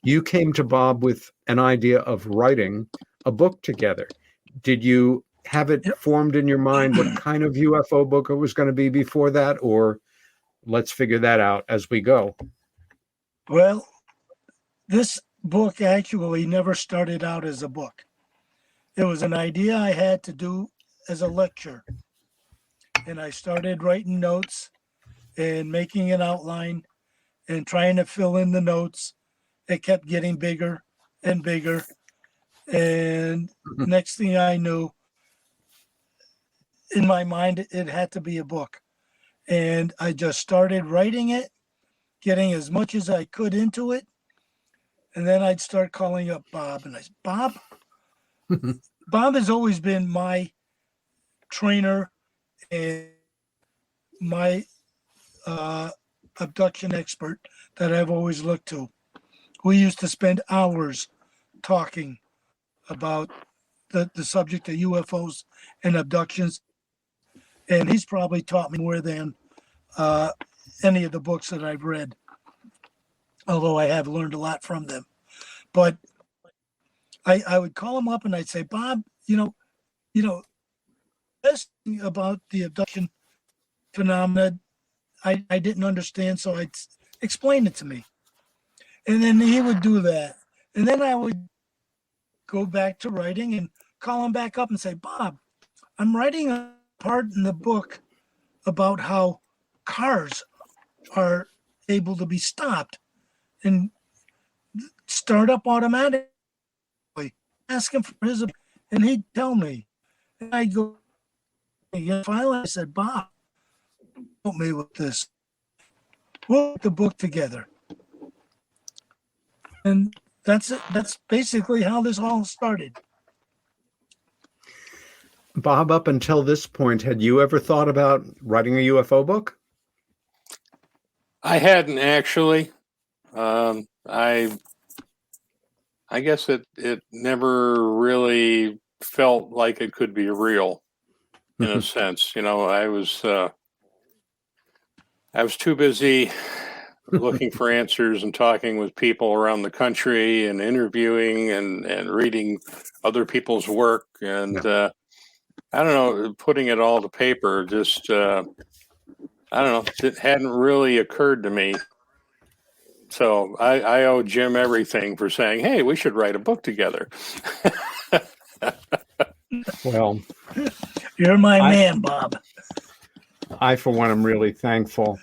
You came to Bob with an idea of writing a book together. Did you have it formed in your mind what kind of UFO book it was going to be before that, or let's figure that out as we go? Well, this book actually never started out as a book. It was an idea I had to do as a lecture. And I started writing notes and making an outline and trying to fill in the notes. It kept getting bigger and bigger. And next thing I knew, in my mind, it had to be a book. And I just started writing it, getting as much as I could into it. And then I'd start calling up Bob. And I said, Bob? Bob has always been my trainer and my abduction expert that I've always looked to. We used to spend hours talking about the subject of UFOs and abductions. And he's probably taught me more than any of the books that I've read, although I have learned a lot from them. But I would call him up and I'd say, Bob, best thing about the abduction phenomena, I didn't understand, so I'd explain it to me. And then he would do that. And then I would go back to writing and call him back up and say, Bob, I'm writing a part in the book about how cars are able to be stopped and start up automatically. Ask him for his opinion, and he'd tell me. And I'd go, finally I said, Bob, help me with this. We'll put the book together. And that's it. That's basically how this all started. Bob, up until this point, had you ever thought about writing a UFO book? I hadn't actually. I guess it never really felt like it could be real in a sense. I was I was too busy looking for answers and talking with people around the country and interviewing and reading other people's work. And I don't know, putting it all to paper, just, I don't know, it hadn't really occurred to me. So I owe Jim everything for saying, hey, we should write a book together. Well, You're my man, Bob. I, for one, am really thankful.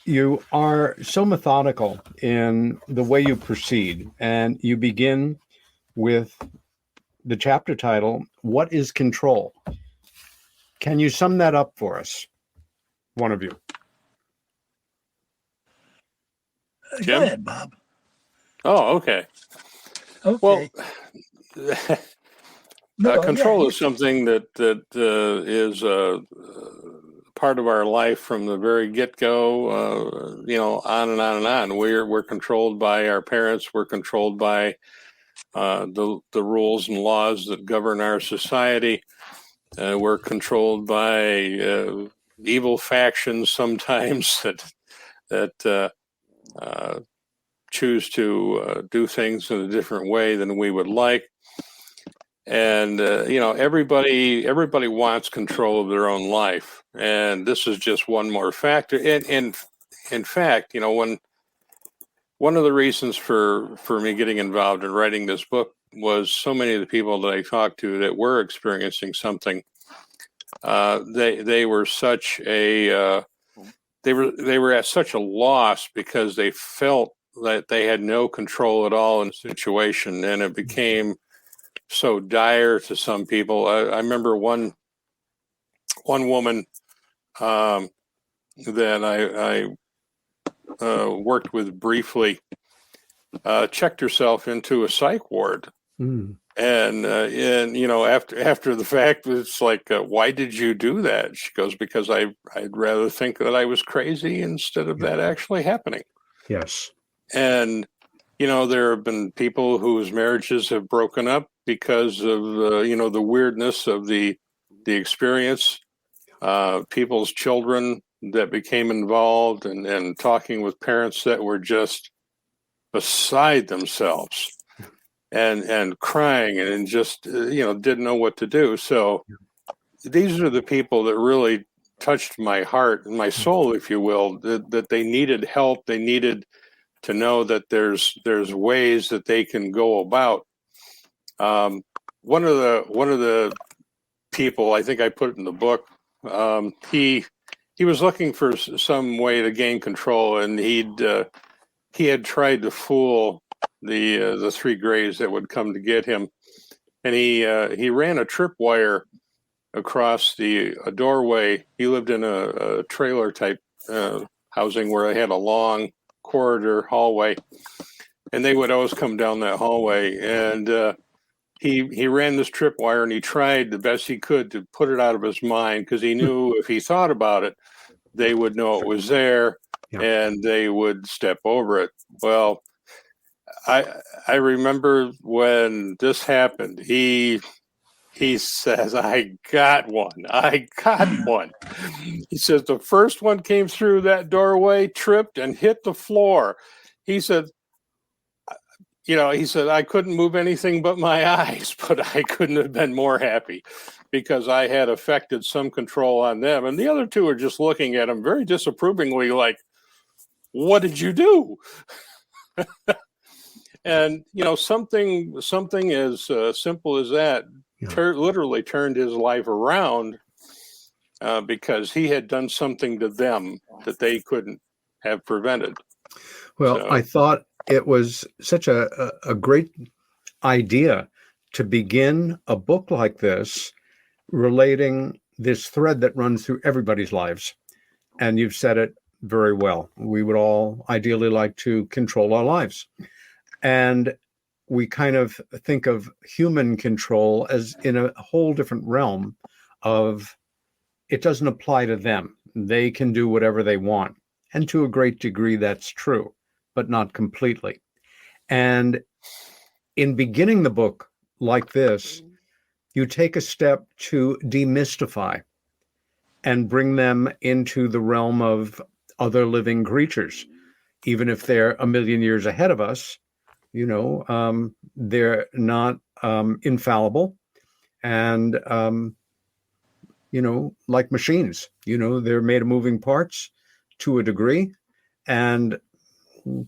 You are so methodical in the way you proceed, and you begin with the chapter title, What is Control? Can you sum that up for us, one of you? Jim? Go ahead, Bob. Oh, okay. Okay. Well, control is something that is part of our life from the very get-go. On and on and on. We're controlled by our parents. We're controlled by the rules and laws that govern our society. We're controlled by evil factions sometimes that choose to do things in a different way than we would like. And everybody wants control of their own life, and this is just one more factor. And in fact, one of the reasons for me getting involved in writing this book was so many of the people that I talked to that were experiencing something. They were such a they were at such a loss because they felt that they had no control at all in the situation, and it became so dire to some people. I remember one woman that I worked with briefly checked herself into a psych ward, and after the fact, it's like, why did you do that? She goes, because I'd rather think that I was crazy instead of that actually happening. Yes. And there have been people whose marriages have broken up because of the weirdness of the experience. People's children that became involved and talking with parents that were just beside themselves and crying and just didn't know what to do. So these are the people that really touched my heart and my soul, if you will, that they needed help. They needed to know that there's ways that they can go about. One of the people, I think I put it in the book, he was looking for some way to gain control, and he had tried to fool the three Greys that would come to get him, and he ran a tripwire across a doorway. He lived in a trailer type housing where I had a long corridor hallway, and they would always come down that hallway, and he ran this tripwire, and he tried the best he could to put it out of his mind, because he knew if he thought about it, they would know it was there, and they would step over it. Well, I remember when this happened, he says, I got one. He says, the first one came through that doorway, tripped, and hit the floor. He said, I couldn't move anything but my eyes, but I couldn't have been more happy because I had affected some control on them. And the other two are just looking at him very disapprovingly, like, what did you do? And, something as simple as that literally turned his life around because he had done something to them that they couldn't have prevented. Well, so I thought it was such a great idea to begin a book like this, relating this thread that runs through everybody's lives. And you've said it very well. We would all ideally like to control our lives. And we kind of think of human control as in a whole different realm of it doesn't apply to them. They can do whatever they want. And to a great degree, that's true, but not completely. And in beginning the book like this, you take a step to demystify and bring them into the realm of other living creatures, even if they're a million years ahead of us. They're not infallible, and like machines, they're made of moving parts to a degree, and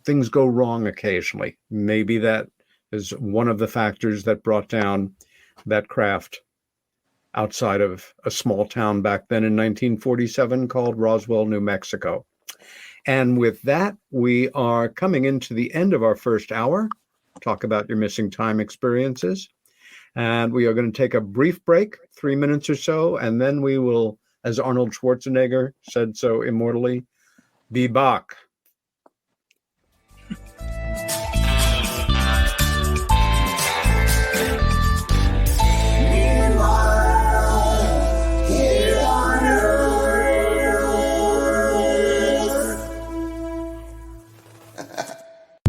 things go wrong occasionally. Maybe that is one of the factors that brought down that craft outside of a small town back then in 1947 called Roswell, New Mexico. And with that, we are coming into the end of our first hour. Talk about your missing time experiences. And we are going to take a brief break, 3 minutes or so, and then we will, as Arnold Schwarzenegger said so immortally, be Bouck.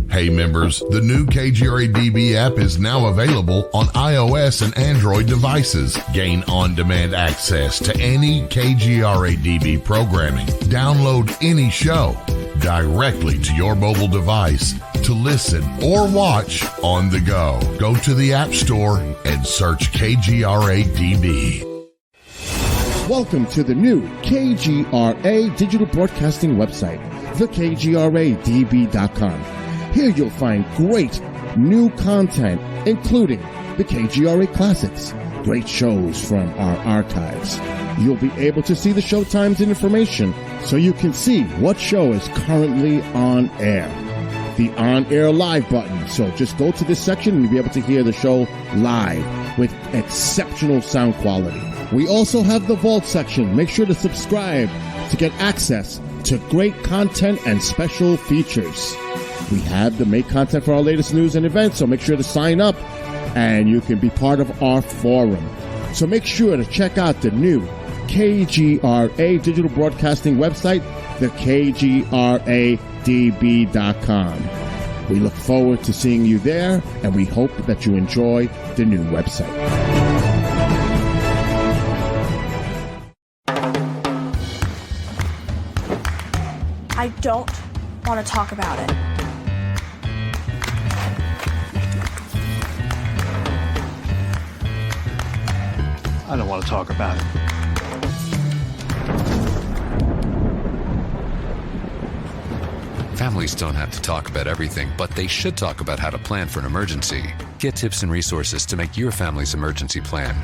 Hey members, the new KGRA-DB app is now available on iOS and Android devices. Gain on-demand access to any KGRA-DB programming. Download any show directly to your mobile device to listen or watch on the go. Go to the App Store and search KGRA-DB. Welcome to the new KGRA digital broadcasting website, thekgradb.com. Here you'll find great new content, including the KGRA Classics, great shows from our archives. You'll be able to see the show times and information so you can see what show is currently on air. The on-air live button, so just go to this section and you'll be able to hear the show live with exceptional sound quality. We also have the Vault section. Make sure to subscribe to get access to great content and special features. We have the make content for our latest news and events, so make sure to sign up and you can be part of our forum. So make sure to check out the new KGRA digital broadcasting website, thekgradb.com. We look forward to seeing you there, and we hope that you enjoy the new website. I don't want to talk about it. I don't want to talk about it. Families don't have to talk about everything, but they should talk about how to plan for an emergency. Get tips and resources to make your family's emergency plan.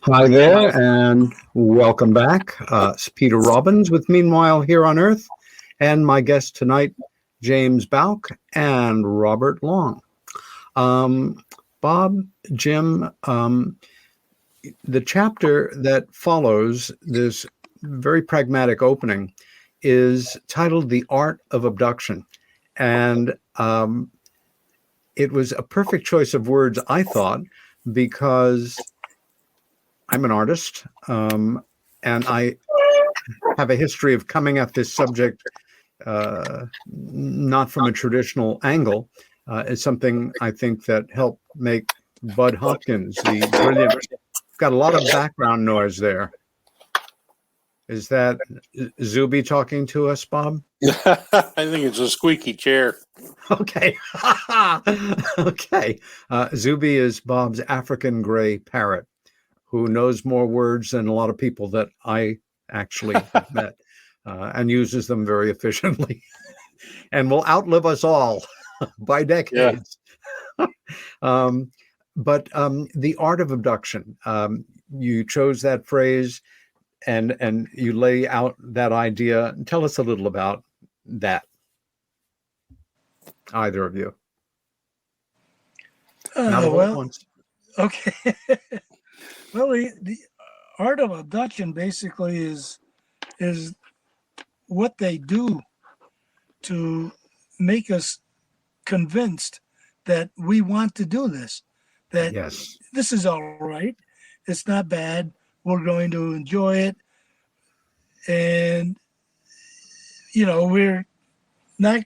Hi there, and welcome back. It's Peter Robbins with Meanwhile Here on Earth, and my guest tonight, James Bouck and Robert Long. Bob, Jim, the chapter that follows this very pragmatic opening is titled The Art of Abduction. And it was a perfect choice of words, I thought, because I'm an artist, and I have a history of coming at this subject not from a traditional angle. It's something I think that helped make Bud Hopkins, the brilliant, got a lot of background noise there. Is that Zuby talking to us, Bob? I think it's a squeaky chair. Okay. Okay. Zuby is Bob's African gray parrot, who knows more words than a lot of people that I actually have met, and uses them very efficiently and will outlive us all by decades. um, but the art of abduction, you chose that phrase, and you lay out that idea. Tell us a little about that, either of you. Not all at once. Okay. Well, the art of abduction basically is what they do to make us convinced that we want to do this, that Yes. this is all right, it's not bad, we're going to enjoy it, and we're not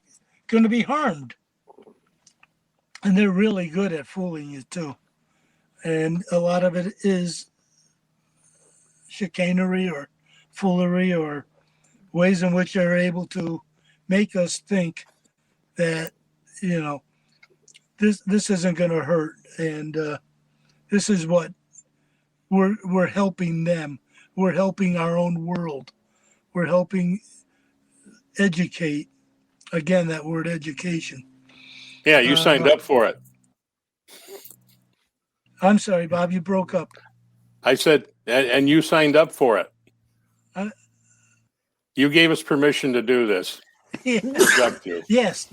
going to be harmed. And they're really good at fooling you too, and a lot of it is chicanery or foolery or ways in which they're able to make us think that this isn't going to hurt, and this is what we're helping them. We're helping our own world. We're helping educate. Again, that word education. Yeah, you signed up for it. I'm sorry, Bob, you broke up. I said, and you signed up for it. You gave us permission to do this. Yes, yes,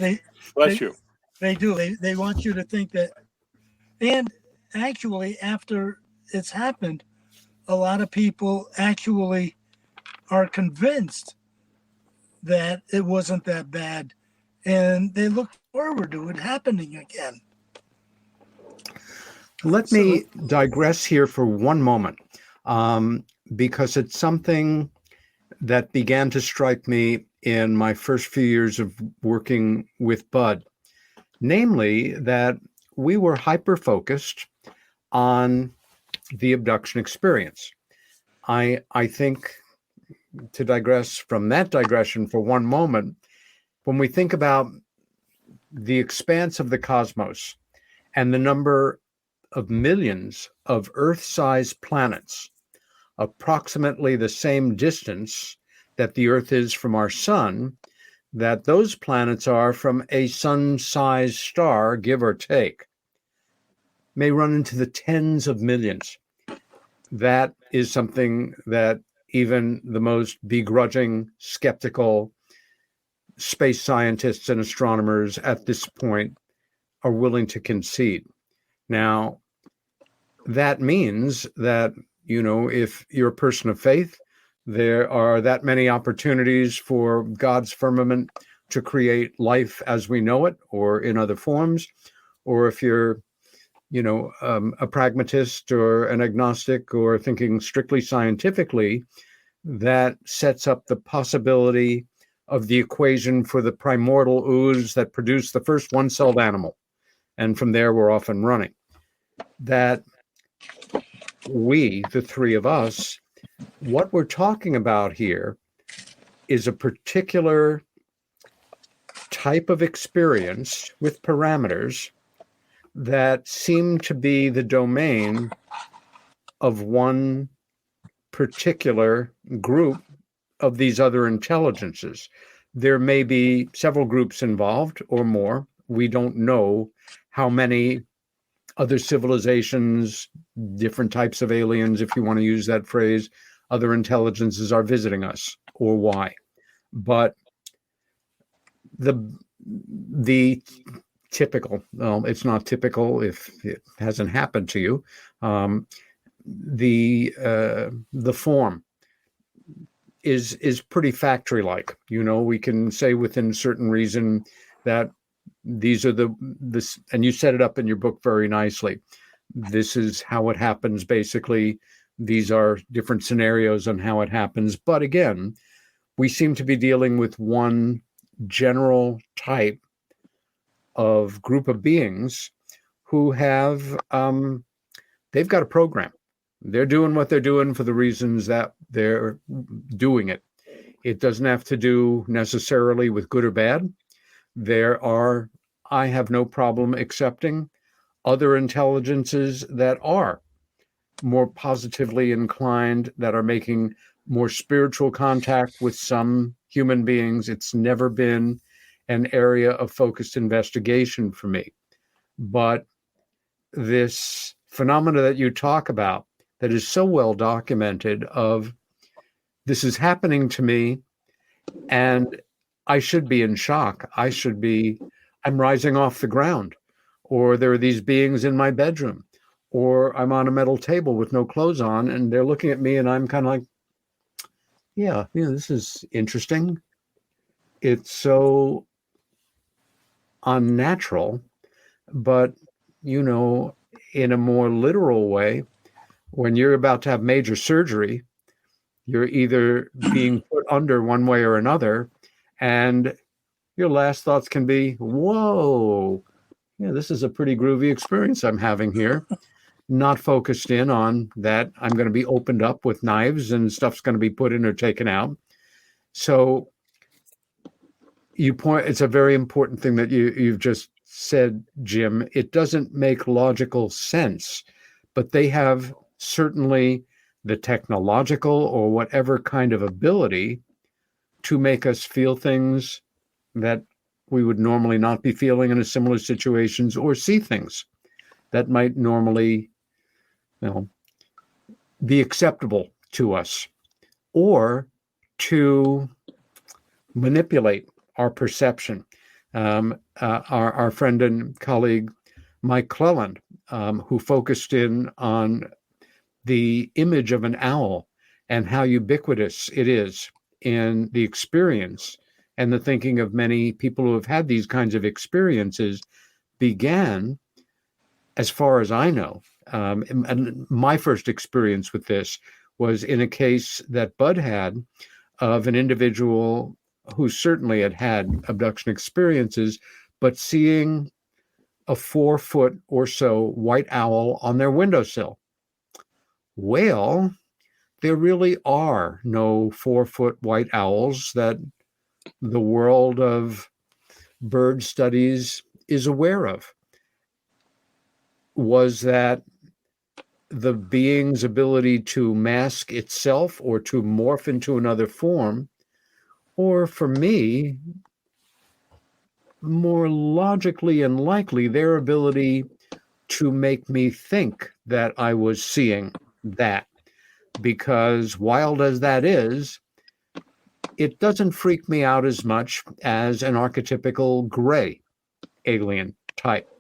Bless you. They do. They want you to think that. And actually, after it's happened, a lot of people actually are convinced that it wasn't that bad, and they look forward to it happening again. Let me digress here for one moment, because it's something that began to strike me in my first few years of working with Bud, namely that we were hyper-focused on the abduction experience. I think, to digress from that digression for one moment, when we think about the expanse of the cosmos and the number of millions of Earth-sized planets, approximately the same distance that the Earth is from our sun, that those planets are from a sun-sized star, give or take, may run into the tens of millions. That is something that even the most begrudging, skeptical space scientists and astronomers at this point are willing to concede. Now, that means that, if you're a person of faith, there are that many opportunities for God's firmament to create life as we know it, or in other forms. Or if you're, a pragmatist or an agnostic or thinking strictly scientifically, that sets up the possibility of the equation for the primordial ooze that produced the first one-celled animal. And from there, we're off and running. That we, the three of us, what we're talking about here is a particular type of experience with parameters that seem to be the domain of one particular group of these other intelligences. There may be several groups involved or more. We don't know how many other civilizations, different types of aliens, if you want to use that phrase, other intelligences are visiting us, or why. But the typical, well, it's not typical if it hasn't happened to you, the form is pretty factory-like. We can say within certain reason that these are this, and you set it up in your book very nicely. This is how it happens. Basically, these are different scenarios on how it happens. But again, we seem to be dealing with one general type of group of beings who have, they've got a program. They're doing what they're doing for the reasons that they're doing it. It doesn't have to do necessarily with good or bad. There are, I have no problem accepting, other intelligences that are more positively inclined, that are making more spiritual contact with some human beings. It's never been an area of focused investigation for me. But this phenomena that you talk about that is so well documented of this is happening to me and I should be in shock. I'm rising off the ground, or there are these beings in my bedroom, or I'm on a metal table with no clothes on and they're looking at me and I'm kind of like, yeah, this is interesting. It's so unnatural, but in a more literal way, when you're about to have major surgery, you're either being put under one way or another, and your last thoughts can be, whoa, this is a pretty groovy experience I'm having here. Not focused in on that I'm going to be opened up with knives and stuff's going to be put in or taken out. So it's a very important thing that you've just said, Jim. It doesn't make logical sense, but they have certainly the technological or whatever kind of ability to make us feel things that we would normally not be feeling in a similar situations, or see things that might normally, be acceptable to us, or to manipulate our perception. Our friend and colleague Mike Cleland, who focused in on the image of an owl and how ubiquitous it is in the experience and the thinking of many people who have had these kinds of experiences, began, as far as I know, and my first experience with this was in a case that Bud had of an individual who certainly had abduction experiences, but seeing a 4-foot or so white owl on their windowsill. Well, there really are no 4-foot white owls that the world of bird studies is aware of. Was that the being's ability to mask itself or to morph into another form? Or for me, more logically and likely, their ability to make me think that I was seeing that? Because wild as that is, it doesn't freak me out as much as an archetypical gray alien type.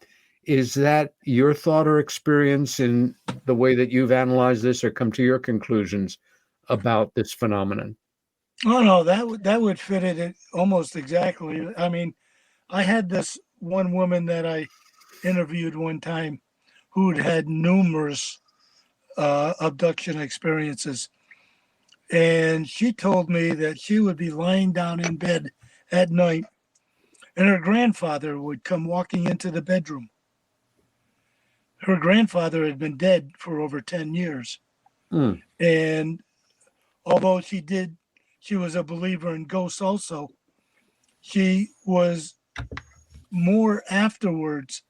Is that your thought or experience in the way that you've analyzed this or come to your conclusions about this phenomenon? Oh no, that would fit it almost exactly. I mean, I had this one woman that I interviewed one time who'd had numerous abduction experiences, and she told me that she would be lying down in bed at night, and her grandfather would come walking into the bedroom. Her grandfather had been dead for over 10 years. Mm. And although she was a believer in ghosts also, she was more afterwards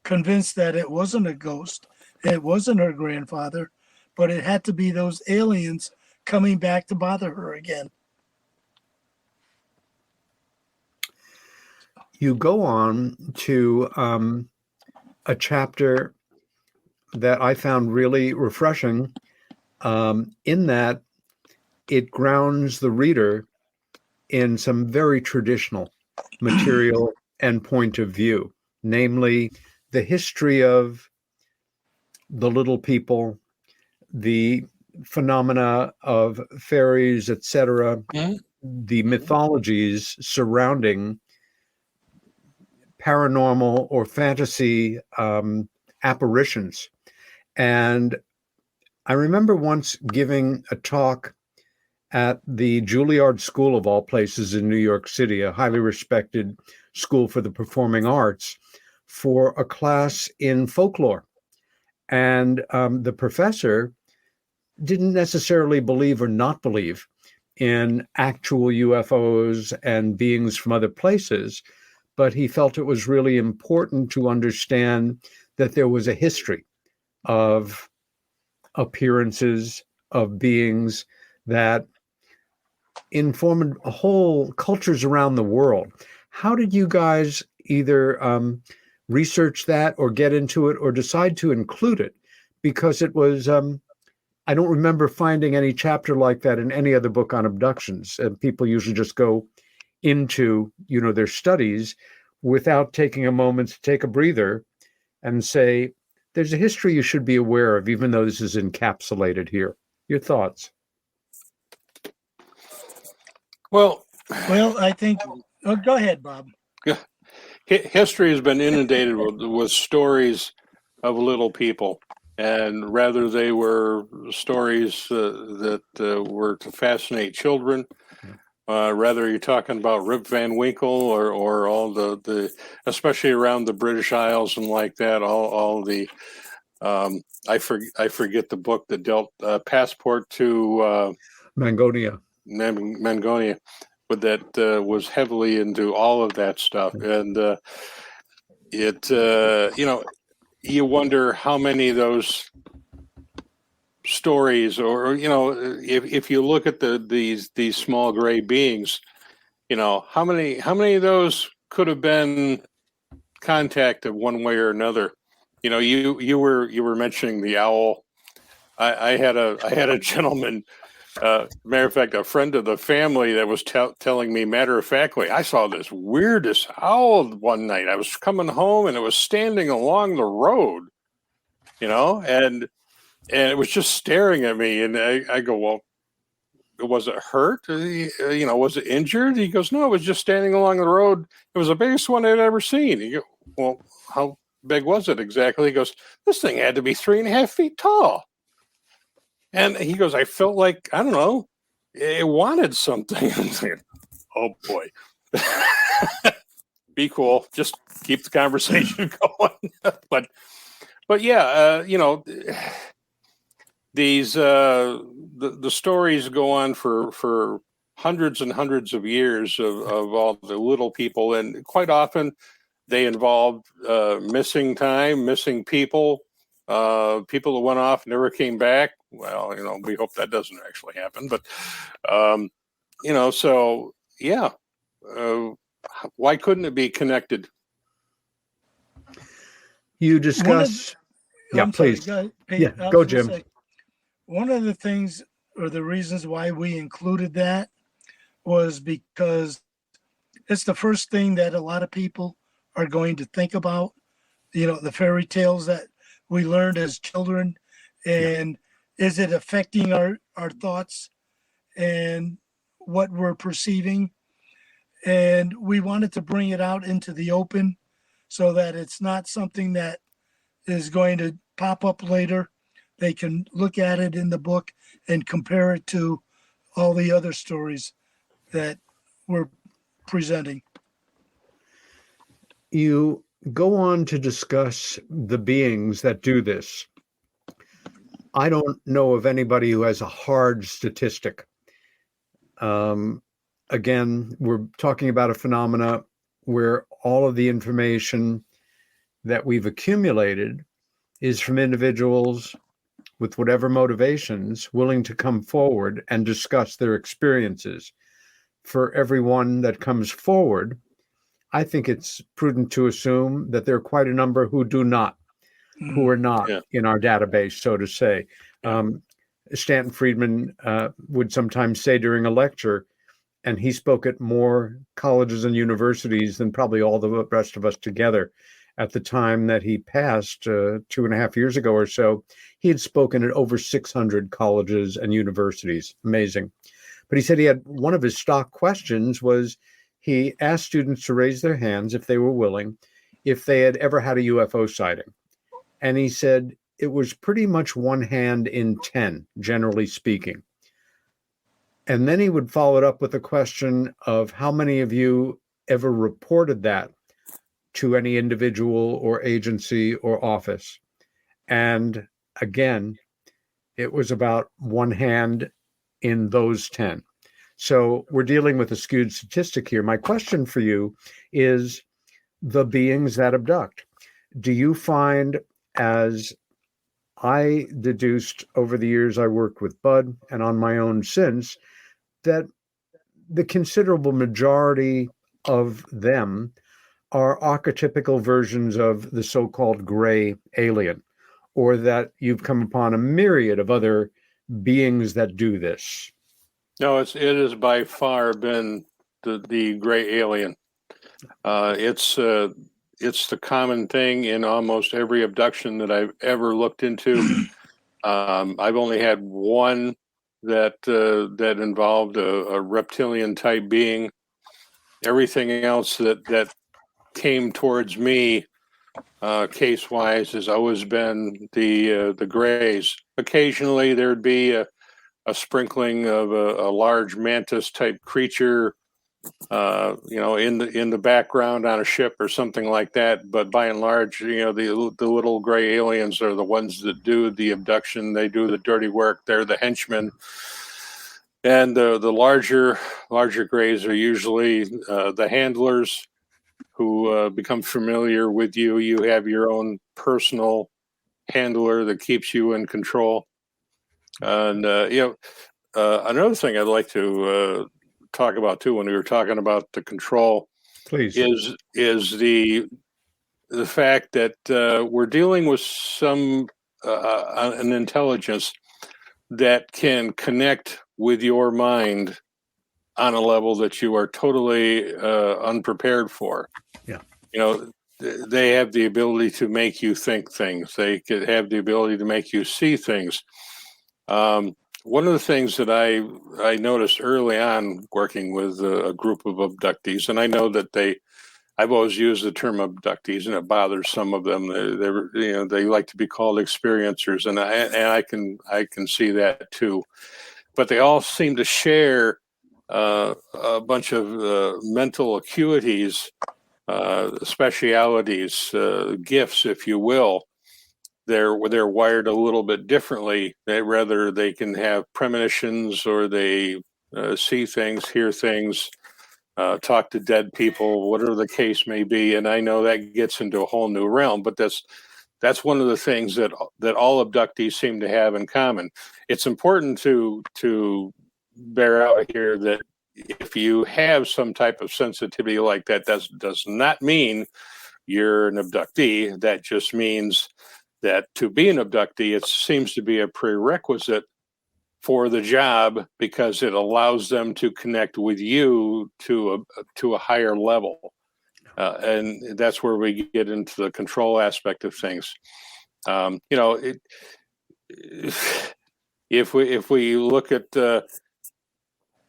convinced that it wasn't a ghost, it wasn't her grandfather, but it had to be those aliens coming back to bother her again. You go on to a chapter that I found really refreshing, in that it grounds the reader in some very traditional material and point of view, namely the history of the little people, the phenomena of fairies, etc., the mythologies surrounding paranormal or fantasy apparitions. And I remember once giving a talk at the Juilliard School, of all places, in New York City, a highly respected school for the performing arts, for a class in folklore. And the professor didn't necessarily believe or not believe in actual UFOs and beings from other places, but he felt it was really important to understand that there was a history of appearances of beings that informed whole cultures around the world. How did you guys either research that or get into it or decide to include it, because it was, I don't remember finding any chapter like that in any other book on abductions. And people usually just go into, their studies without taking a moment to take a breather and say, there's a history you should be aware of, even though this is encapsulated here. Your thoughts? Well, I think, go ahead, Bob. history has been inundated with stories of little people, and rather they were stories that were to fascinate children. Rather you're talking about Rip Van Winkle or all the especially around the British Isles and like that, all the I forget the book that dealt Passport to Mangonia. Mangonia, but that was heavily into all of that stuff. And you wonder how many of those stories, or if you look at these small gray beings, how many of those could have been contacted one way or another. You were mentioning the owl. I had a gentleman, matter of fact, a friend of the family that was telling me matter of factly, I saw this weirdest owl one night. I was coming home and it was standing along the road, and it was just staring at me. And I go, well, was it hurt? Was it injured? He goes, no, it was just standing along the road. It was the biggest one I'd ever seen. He goes, well, how big was it exactly? He goes, this thing had to be 3.5 feet tall. And he goes, I felt like, I don't know, it wanted something. I'm saying, oh boy. Be cool. Just keep the conversation going. But yeah, these the stories go on for hundreds and hundreds of years of all the little people, and quite often they involve missing time, missing people, people who went off and never came back. Well, we hope that doesn't actually happen, but so yeah, why couldn't it be connected? You discuss. Yeah, please. Go, Jim. One of the things or the reasons why we included that was because it's the first thing that a lot of people are going to think about, the fairy tales that we learned as children, and is it affecting our thoughts and what we're perceiving? And we wanted to bring it out into the open so that it's not something that is going to pop up later. They can look at it in the book and compare it to all the other stories that we're presenting. You go on to discuss the beings that do this. I don't know of anybody who has a hard statistic. Again, we're talking about a phenomena where all of the information that we've accumulated is from individuals with whatever motivations willing to come forward and discuss their experiences. For everyone that comes forward, I think it's prudent to assume that there are quite a number who do not, who are not in our database, so to say. Stanton Friedman would sometimes say during a lecture, and he spoke at more colleges and universities than probably all the rest of us together. At the time that he passed 2.5 years ago or so, he had spoken at over 600 colleges and universities. Amazing. But he said he had one of his stock questions was he asked students to raise their hands if they were willing, if they had ever had a UFO sighting. And he said it was pretty much 1 hand in 10, generally speaking. And then he would follow it up with a question of how many of you ever reported that to any individual or agency or office. And again, it was about 1 hand in those 10. So we're dealing with a skewed statistic here. My question for you is the beings that abduct. Do you find, as I deduced over the years I worked with Bud and on my own since, that the considerable majority of them are archetypical versions of the so-called gray alien, or that you've come upon a myriad of other beings that do this? No, it has by far been the gray alien. It's the common thing in almost every abduction that I've ever looked into. I've only had one that involved a reptilian type being. Everything else that came towards me, case wise, has always been the grays. Occasionally, there'd be a sprinkling of a large mantis type creature, in the background on a ship or something like that. But by and large, the little gray aliens are the ones that do the abduction. They do the dirty work. They're the henchmen. And the larger grays are usually the handlers who become familiar with you. You have your own personal handler that keeps you in control. And another thing I'd like to talk about too, when we were talking about the control, Please. is the fact that we're dealing with an intelligence that can connect with your mind on a level that you are totally unprepared for. Yeah. They have the ability to make you think things. They could have the ability to make you see things. One of the things that I noticed early on working with a group of abductees, and I know that I've always used the term abductees, and it bothers some of them. They like to be called experiencers, and I can see that too. But they all seem to share a bunch of mental acuities, specialities, gifts, if you will. They're wired a little bit differently. They can have premonitions, or they see things, hear things, talk to dead people, whatever the case may be. And I know that gets into a whole new realm, but that's one of the things that all abductees seem to have in common. It's important to bear out here that if you have some type of sensitivity like that, does not mean you're an abductee. That just means that to be an abductee, it seems to be a prerequisite for the job, because it allows them to connect with you to a higher level. And that's where we get into the control aspect of things. If we look at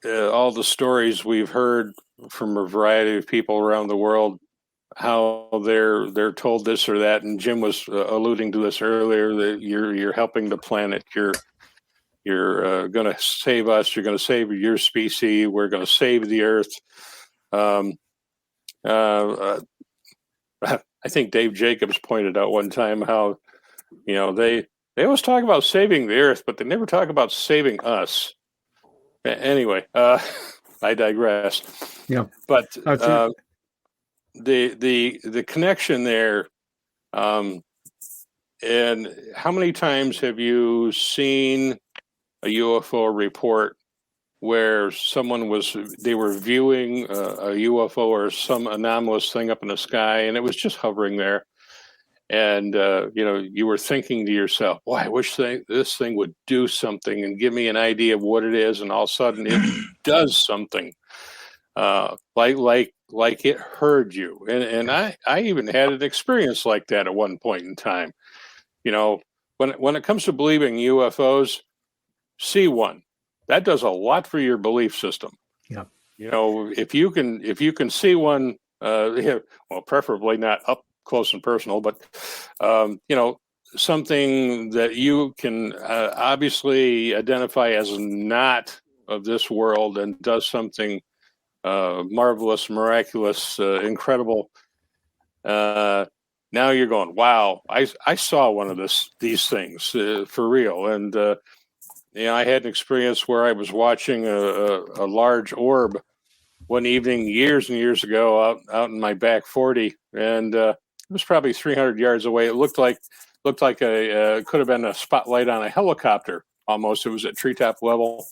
all the stories we've heard from a variety of people around the world, how they're told this or that, and Jim was alluding to this earlier, that you're helping the planet, you're going to save us, you're going to save your species, we're going to save the earth. I think Dave Jacobs pointed out one time how they always talk about saving the earth, but they never talk about saving us. Anyway, I digress. Yeah, but the connection there, and how many times have you seen a UFO report where they were viewing a UFO or some anomalous thing up in the sky, and it was just hovering there, and you were thinking to yourself, "Boy, I wish this thing would do something and give me an idea of what it is," and all of a sudden it does something. Like it heard you, and I even had an experience like that at one point in time. When it comes to believing UFOs, see one. That does a lot for your belief system. Yeah. If you can see one, well, preferably not up close and personal, but something that you can obviously identify as not of this world and does something marvelous, miraculous, incredible. Now you're going, wow, I saw one of these things for real. And I had an experience where I was watching a large orb one evening years and years ago out in my back 40, and it was probably 300 yards away. It looked like could have been a spotlight on a helicopter almost. It was at treetop level,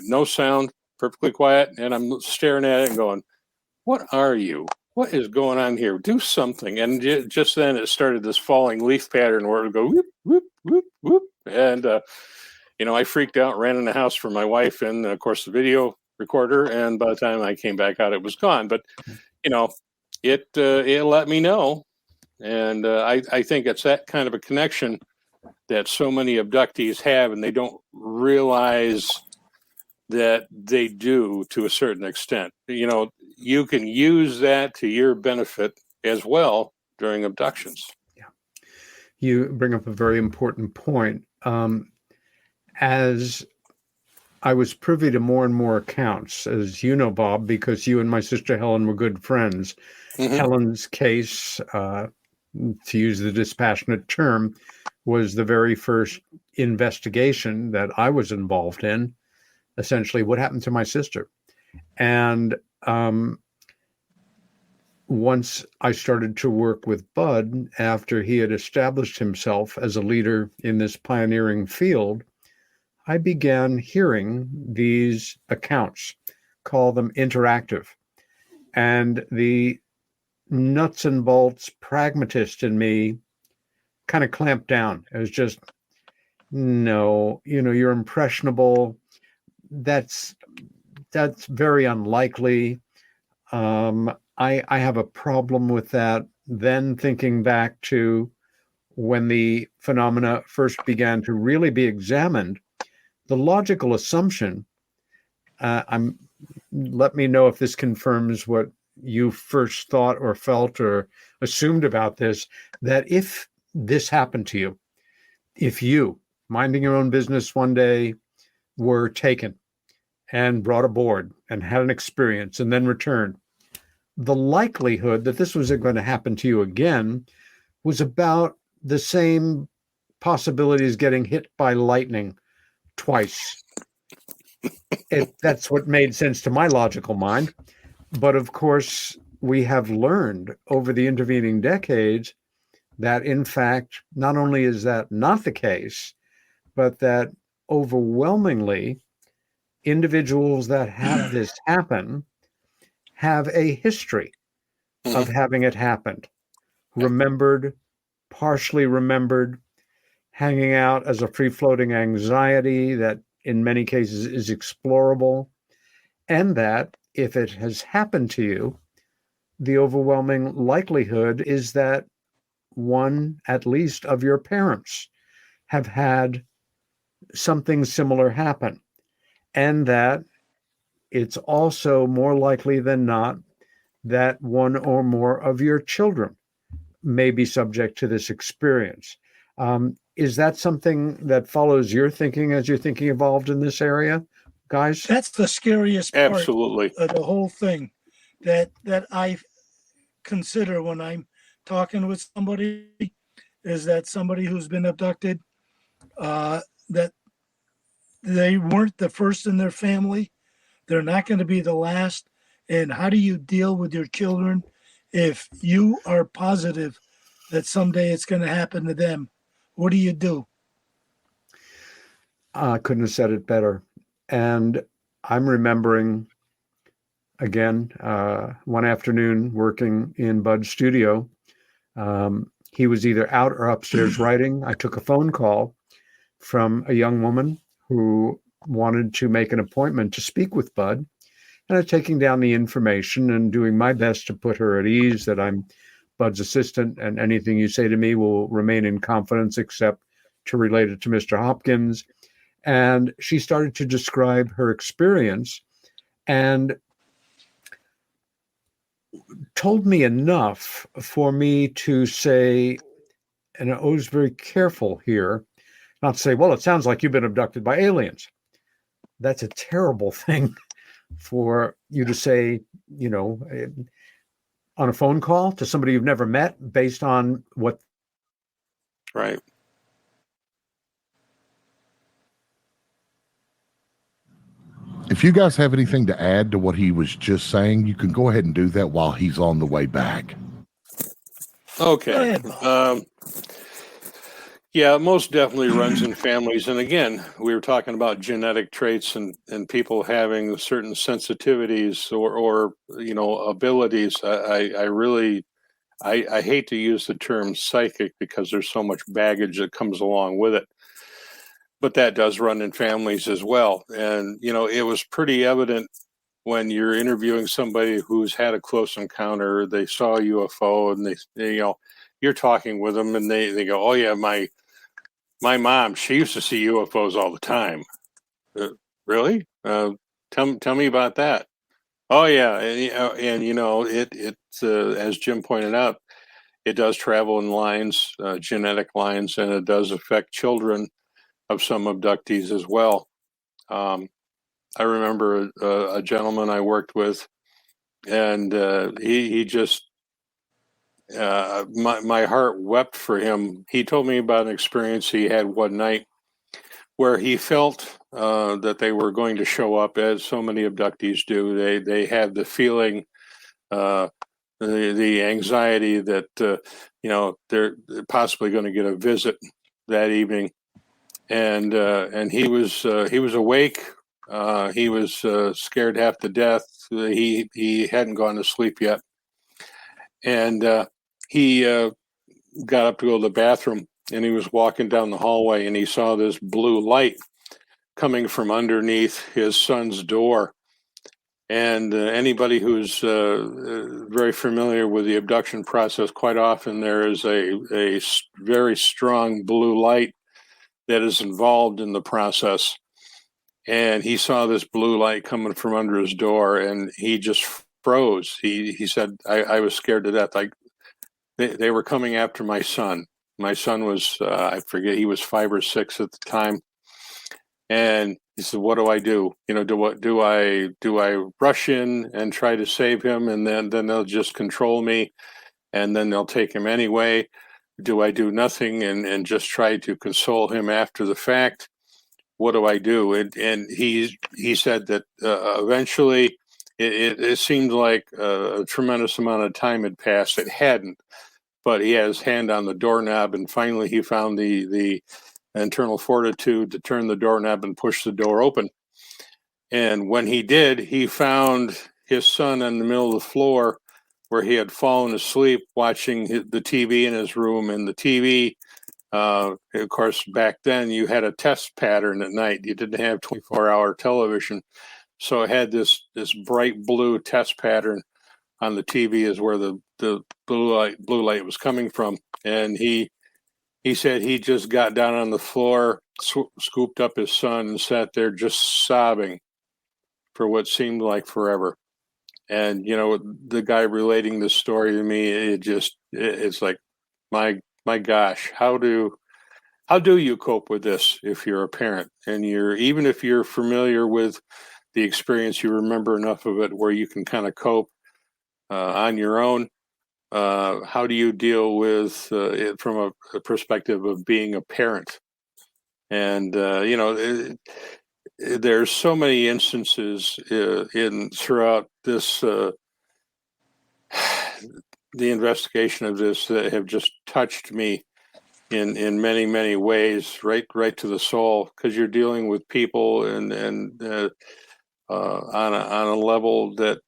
no sound, perfectly quiet, and I'm staring at it and going, "What are you? what is going on here? Do something. And just then it started this falling leaf pattern where it would go whoop, whoop, whoop, whoop. And, I freaked out, ran in the house for my wife and, of course, the video recorder. And by the time I came back out, it was gone. But, it let me know. And I think it's that kind of a connection that so many abductees have, and they don't realize that they do to a certain extent. You can use that to your benefit as well during abductions. Yeah. You bring up a very important point. As I was privy to more and more accounts, as you know, Bob, because you and my sister Helen were good friends. Mm-hmm. Helen's case, to use the dispassionate term, was the very first investigation that I was involved in. Essentially, what happened to my sister? And once I started to work with Bud, after he had established himself as a leader in this pioneering field, I began hearing these accounts, call them interactive. And the nuts and bolts pragmatist in me kind of clamped down. It was just, no, you're impressionable. That's very unlikely. I have a problem with that. Then thinking back to when the phenomena first began to really be examined, the logical assumption, let me know if this confirms what you first thought or felt or assumed about this, that if this happened to you, if you, minding your own business one day, were taken and brought aboard and had an experience and then returned, the likelihood that this was going to happen to you again was about the same possibility as getting hit by lightning twice. That's what made sense to my logical mind. But of course, we have learned over the intervening decades that, in fact, not only is that not the case, but that overwhelmingly individuals that have this happen have a history of having it happened. Remembered, partially remembered, hanging out as a free-floating anxiety that in many cases is explorable, and that if it has happened to you, the overwhelming likelihood is that one, at least, of your parents have had something similar happen, and that it's also more likely than not that one or more of your children may be subject to this experience. Is that something that follows your thinking as your thinking evolved in this area, guys? That's the scariest part Absolutely. of the whole thing that I consider when I'm talking with somebody, is that somebody who's been abducted, that they weren't the first in their family. They're not going to be the last. And how do you deal with your children if you are positive that someday it's going to happen to them? What do you do? I couldn't have said it better. And I'm remembering, again, one afternoon working in Bud's studio. He was either out or upstairs writing. I took a phone call from a young woman who wanted to make an appointment to speak with Bud. And I'm taking down the information and doing my best to put her at ease that I'm Bud's assistant and anything you say to me will remain in confidence except to relate it to Mr. Hopkins. And she started to describe her experience and told me enough for me to say, and I was very careful here, not to say, well, it sounds like you've been abducted by aliens. That's a terrible thing for you to say, on a phone call to somebody you've never met based on what. Right. If you guys have anything to add to what he was just saying, you can go ahead and do that while he's on the way back. Okay. Yeah, it most definitely runs in families. And again, we were talking about genetic traits and people having certain sensitivities or abilities. I really I hate to use the term psychic because there's so much baggage that comes along with it. But that does run in families as well. And it was pretty evident when you're interviewing somebody who's had a close encounter, they saw a UFO, and you're talking with them, and they go, "Oh yeah, my mom, she used to see UFOs all the time." Really? Tell me about that. Oh yeah, it's as Jim pointed out, it does travel in lines, genetic lines, and it does affect children of some abductees as well. Um, I remember a gentleman I worked with, and he just my heart wept for him. He told me about an experience he had one night where he felt that they were going to show up, as so many abductees do. They had the feeling, the anxiety that they're possibly going to get a visit that evening, and he was awake. He was scared half to death. He hadn't gone to sleep yet, and he got up to go to the bathroom, and he was walking down the hallway, and he saw this blue light coming from underneath his son's door. And anybody who's very familiar with the abduction process, quite often there is a very strong blue light that is involved in the process. And he saw this blue light coming from under his door, and he just froze. He said, I was scared to death. They were coming after my son. My son was, I forget, he was 5 or 6 at the time. And he said, "What do I do? Do I rush in and try to save him, and then they'll just control me, and then they'll take him anyway? Do I do nothing and just try to console him after the fact? What do I do?" And he said that eventually it seemed like a tremendous amount of time had passed. It hadn't, but he had his hand on the doorknob, and finally he found the internal fortitude to turn the doorknob and push the door open. And when he did, he found his son in the middle of the floor where he had fallen asleep watching the TV in his room. And the TV, of course, back then you had a test pattern at night. You didn't have 24-hour television. So it had this bright blue test pattern on the TV is where the blue light was coming from. And he said he just got down on the floor, scooped up his son, and sat there just sobbing for what seemed like forever. And the guy relating this story to me, it's like, my gosh, how do you cope with this if you're a parent, and even if you're familiar with the experience, you remember enough of it where you can kind of cope on your own. How do you deal with it from a perspective of being a parent? And there's so many instances throughout this the investigation of this that have just touched me in many, many ways, right to the soul, because you're dealing with people and on a level that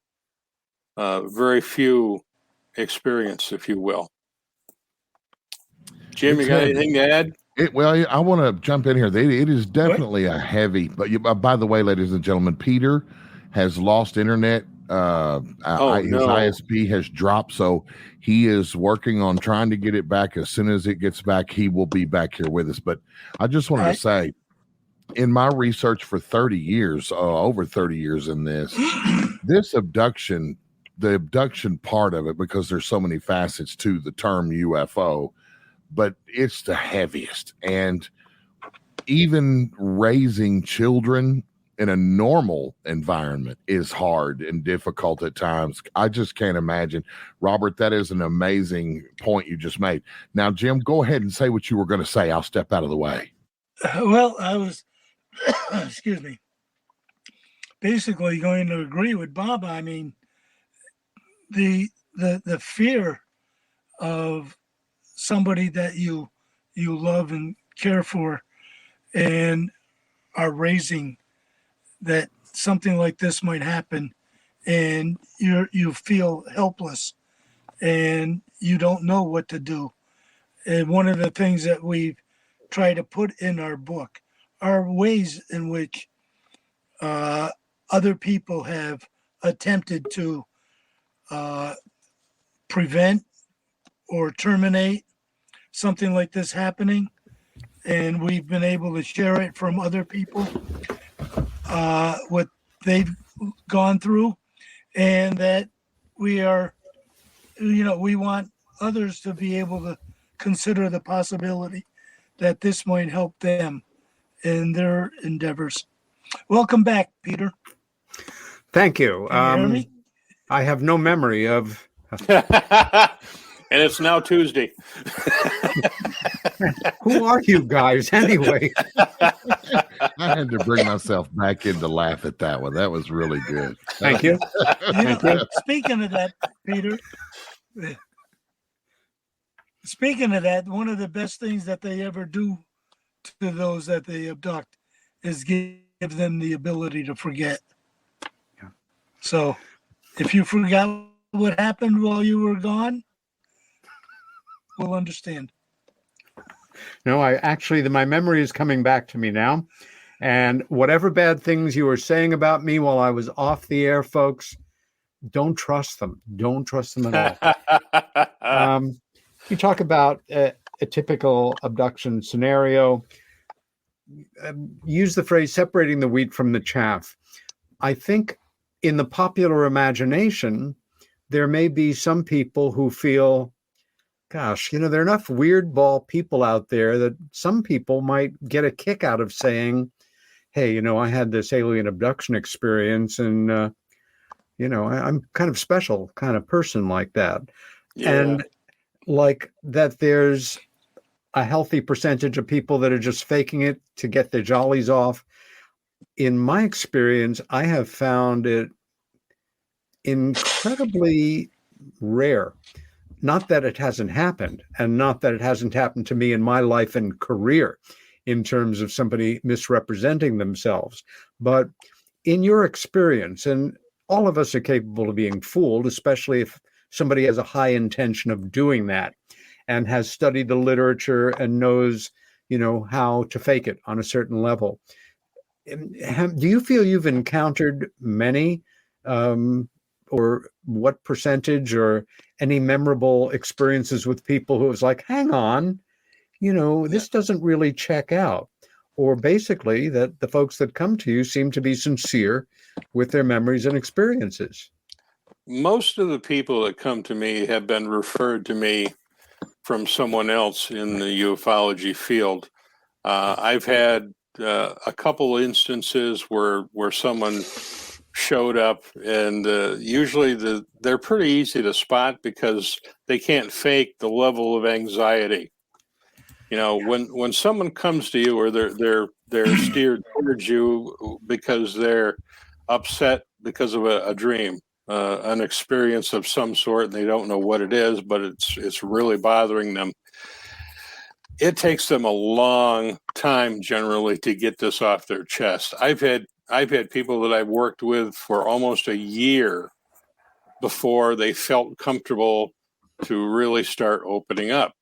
very few experience, if you will. Jim, you got anything to add? Well, I want to jump in here. It is definitely a heavy. But by the way, ladies and gentlemen, Peter has lost internet. His ISP has dropped, so he is working on trying to get it back. As soon as it gets back, he will be back here with us. But I just wanted to say, in my research for 30 years, over 30 years in this abduction, the abduction part of it, because there's so many facets to the term UFO, but it's the heaviest. And even raising children in a normal environment is hard and difficult at times. I just can't imagine. Robert, that is an amazing point you just made. Now, Jim, go ahead and say what you were going to say. I'll step out of the way. Well, I was, excuse me, basically going to agree with Bob. I mean, the fear of somebody that you you love and care for and are raising, that something like this might happen and you feel helpless and you don't know what to do. And one of the things that we try to put in our book are ways in which other people have attempted to prevent or terminate something like this happening. And we've been able to share it from other people, what they've gone through, and that we are, we want others to be able to consider the possibility that this might help them in their endeavors. Welcome back, Peter. Thank you. Can you hear me? I have no memory of. And it's now Tuesday. Who are you guys anyway? I had to bring myself back in to laugh at that one. That was really good. Thank you. Speaking of that, Peter, speaking of that, one of the best things that they ever do to those that they abduct is give them the ability to forget. Yeah. So if you forgot what happened while you were gone, we'll understand. No, my memory is coming back to me now. And whatever bad things you were saying about me while I was off the air, folks, don't trust them. Don't trust them at all. You talk about a typical abduction scenario. Use the phrase separating the wheat from the chaff. I think in the popular imagination, there may be some people who feel, gosh, there are enough weird ball people out there that some people might get a kick out of saying, hey, I had this alien abduction experience and, I'm kind of special kind of person like that. Yeah. And like that there's a healthy percentage of people that are just faking it to get their jollies off. In my experience, I have found it incredibly rare. Not that it hasn't happened, and not that it hasn't happened to me in my life and career in terms of somebody misrepresenting themselves. But in your experience, and all of us are capable of being fooled, especially if somebody has a high intention of doing that and has studied the literature and knows, how to fake it on a certain level. Do you feel you've encountered many, or what percentage, or any memorable experiences with people who was like, hang on, this doesn't really check out? Or basically that the folks that come to you seem to be sincere with their memories and experiences? Most of the people that come to me have been referred to me from someone else in the ufology field. I've had a couple instances where someone showed up, and usually they're pretty easy to spot because they can't fake the level of anxiety. When someone comes to you, or they're steered towards you because they're upset because of a dream, an experience of some sort, and they don't know what it is, but it's really bothering them. It takes them a long time generally to get this off their chest. I've had people that I've worked with for almost a year before they felt comfortable to really start opening up.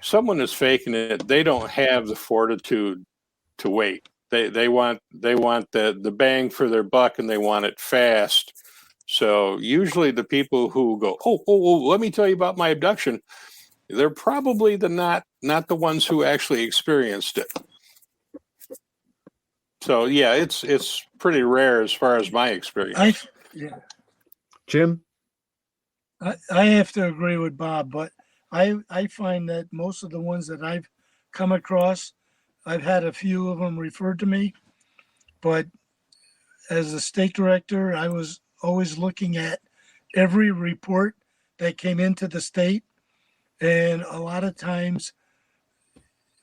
Someone is faking it. They don't have the fortitude to wait. They want the bang for their buck, and they want it fast. So usually the people who go, oh, let me tell you about my abduction, they're probably not the ones who actually experienced it. So yeah, it's pretty rare as far as my experience. Jim? I have to agree with Bob, but I find that most of the ones that I've come across, I've had a few of them referred to me, but as a state director, I was always looking at every report that came into the state. And a lot of times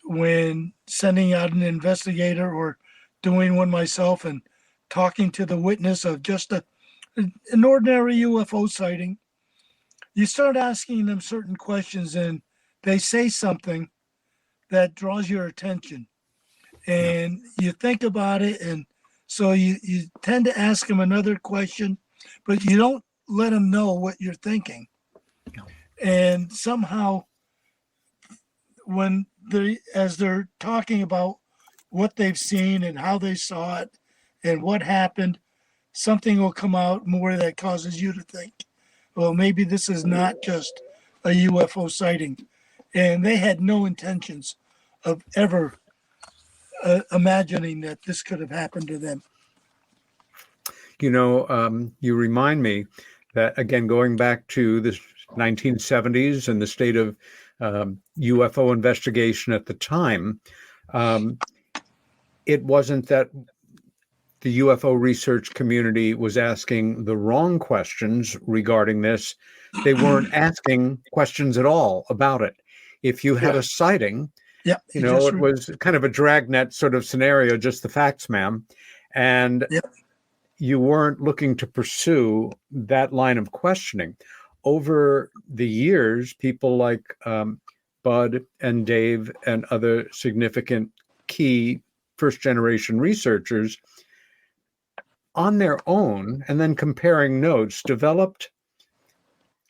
when sending out an investigator or doing one myself and talking to the witness of just an ordinary UFO sighting, you start asking them certain questions and they say something that draws your attention, and you think about it, and so you tend to ask them another question, but you don't let them know what you're thinking. And somehow, when as they're talking about what they've seen and how they saw it and what happened, something will come out more that causes you to think, well, maybe this is not just a UFO sighting. And they had no intentions of ever imagining that this could have happened to them. You remind me that, again, going back to the 1970s and the state of UFO investigation at the time, it wasn't that the UFO research community was asking the wrong questions regarding this. They weren't asking questions at all about it. If you had a sighting, it was kind of a dragnet sort of scenario, just the facts, ma'am. And you weren't looking to pursue that line of questioning. Over the years, people like Bud and Dave and other significant key first-generation researchers on their own, and then comparing notes, developed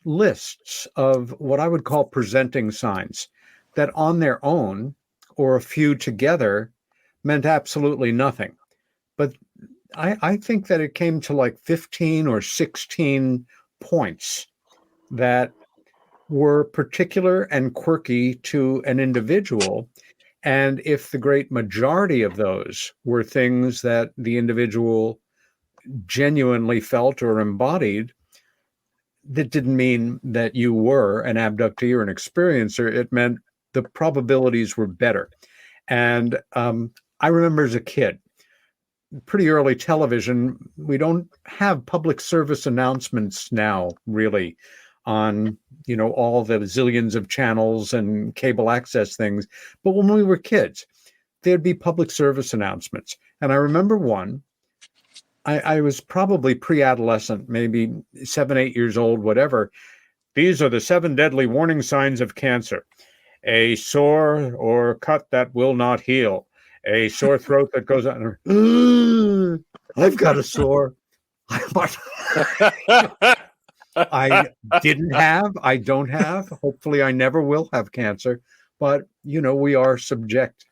lists of what I would call presenting signs that on their own or a few together meant absolutely nothing. But I think that it came to like 15 or 16 points that were particular and quirky to an individual. And if the great majority of those were things that the individual genuinely felt or embodied, that didn't mean that you were an abductee or an experiencer. It meant the probabilities were better. And I remember as a kid, pretty early television, we don't have public service announcements now really on, all the zillions of channels and cable access things. But when we were kids, there'd be public service announcements. And I remember one, I was probably pre-adolescent, maybe 7, 8 years old, whatever. These are the 7 deadly warning signs of cancer. A sore or cut that will not heal. A sore throat that goes on. I've got a sore. I don't have. Hopefully I never will have cancer. But, we are subject.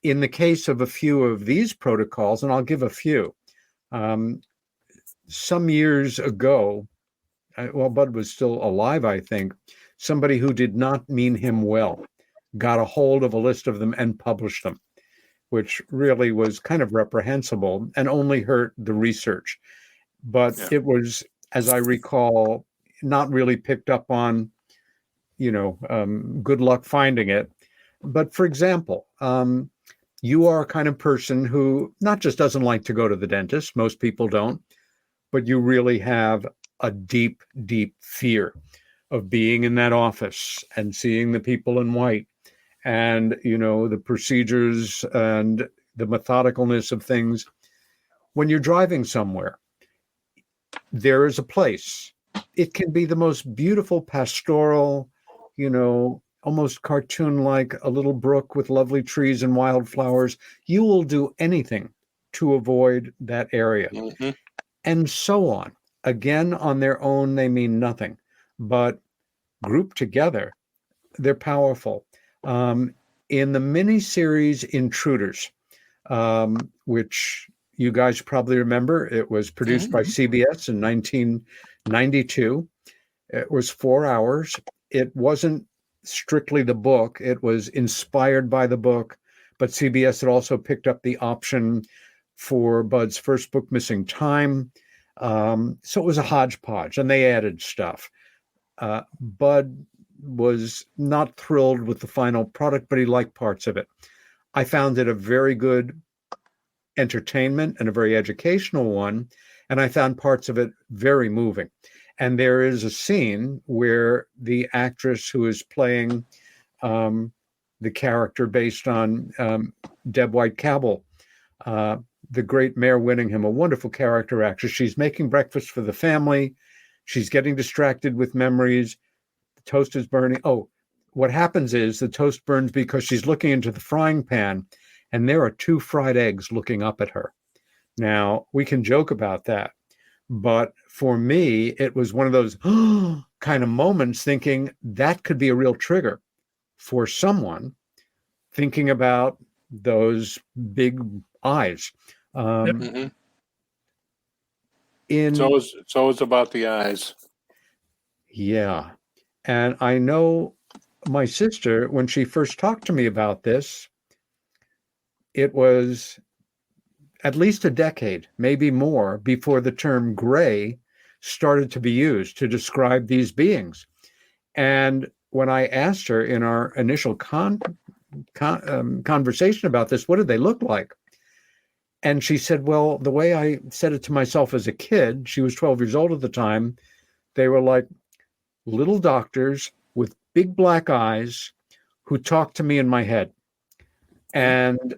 In the case of a few of these protocols, and I'll give a few, some years ago, Bud was still alive, I think, somebody who did not mean him well got a hold of a list of them and published them, which really was kind of reprehensible and only hurt the research. But it was, as I recall, not really picked up on, good luck finding it. But for example, you are a kind of person who not just doesn't like to go to the dentist, most people don't, but you really have a deep, deep fear of being in that office and seeing the people in white and, the procedures and the methodicalness of things. When you're driving somewhere, there is a place. It can be the most beautiful pastoral, almost cartoon-like, a little brook with lovely trees and wildflowers. You will do anything to avoid that area. Mm-hmm. And so on. Again, on their own, they mean nothing. But grouped together, they're powerful. In the miniseries Intruders, which you guys probably remember, it was produced by CBS in 1992. It was 4 hours. It wasn't strictly the book. It was inspired by the book, but CBS had also picked up the option for Bud's first book, Missing Time. So it was a hodgepodge, and they added stuff. Bud was not thrilled with the final product, but he liked parts of it. I found it a very good entertainment and a very educational one, and I found parts of it very moving. And there is a scene where the actress who is playing the character based on Deb White-Cabell, the great Mare Winningham, a wonderful character actress. She's making breakfast for the family. She's getting distracted with memories. The toast is burning. Oh, what happens is the toast burns because she's looking into the frying pan and there are 2 fried eggs looking up at her. Now, we can joke about that, but for me, it was one of those kind of moments thinking that could be a real trigger for someone thinking about those big eyes. Mm-hmm. In It's always about the eyes. Yeah. And I know my sister, when she first talked to me about this, it was at least a decade, maybe more, before the term gray started to be used to describe these beings. And when I asked her in our initial conversation about this, what did they look like? And she said, well, the way I said it to myself as a kid, she was 12 years old at the time, they were like little doctors with big black eyes who talked to me in my head. And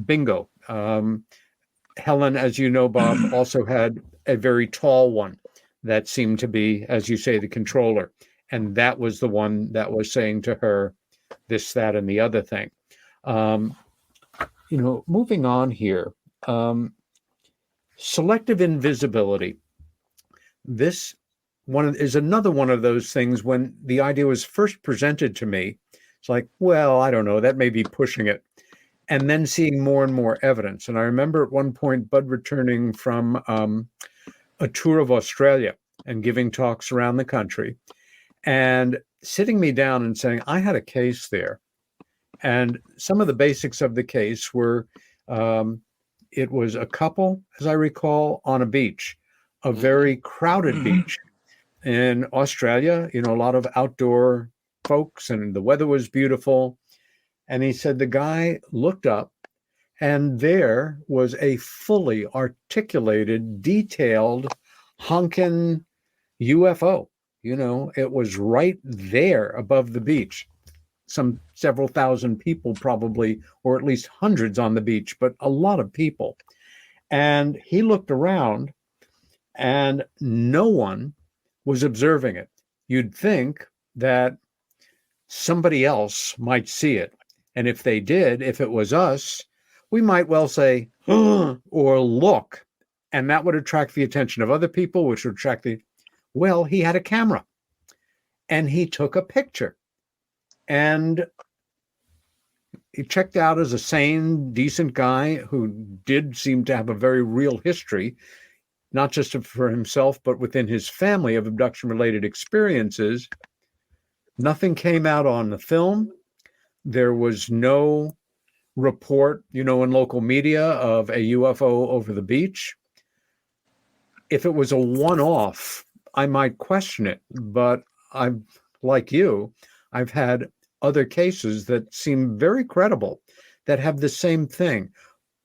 bingo. Helen, as you know, Bob, also had a very tall one that seemed to be, as you say, the controller. And that was the one that was saying to her this, that, and the other thing. Moving on here, selective invisibility. This one is another one of those things when the idea was first presented to me. It's like, well, I don't know, that may be pushing it. And then seeing more and more evidence. And I remember at one point, Bud returning from a tour of Australia and giving talks around the country and sitting me down and saying, I had a case there. And some of the basics of the case were, it was a couple, as I recall, on a beach, a very crowded beach in Australia, a lot of outdoor folks, and the weather was beautiful. And he said the guy looked up and there was a fully articulated, detailed honkin' UFO. It was right there above the beach. Several thousand people probably, or at least hundreds on the beach, but a lot of people. And he looked around and no one was observing it. You'd think that somebody else might see it. And if they did, if it was us, we might well say, or look, and that would attract the attention of other people, which would attract well, he had a camera and he took a picture and he checked out as a sane, decent guy who did seem to have a very real history, not just for himself, but within his family of abduction-related experiences. Nothing came out on the film. There was no report, in local media of a UFO over the beach. If it was a one-off, I might question it, but like you, I've had other cases that seem very credible that have the same thing.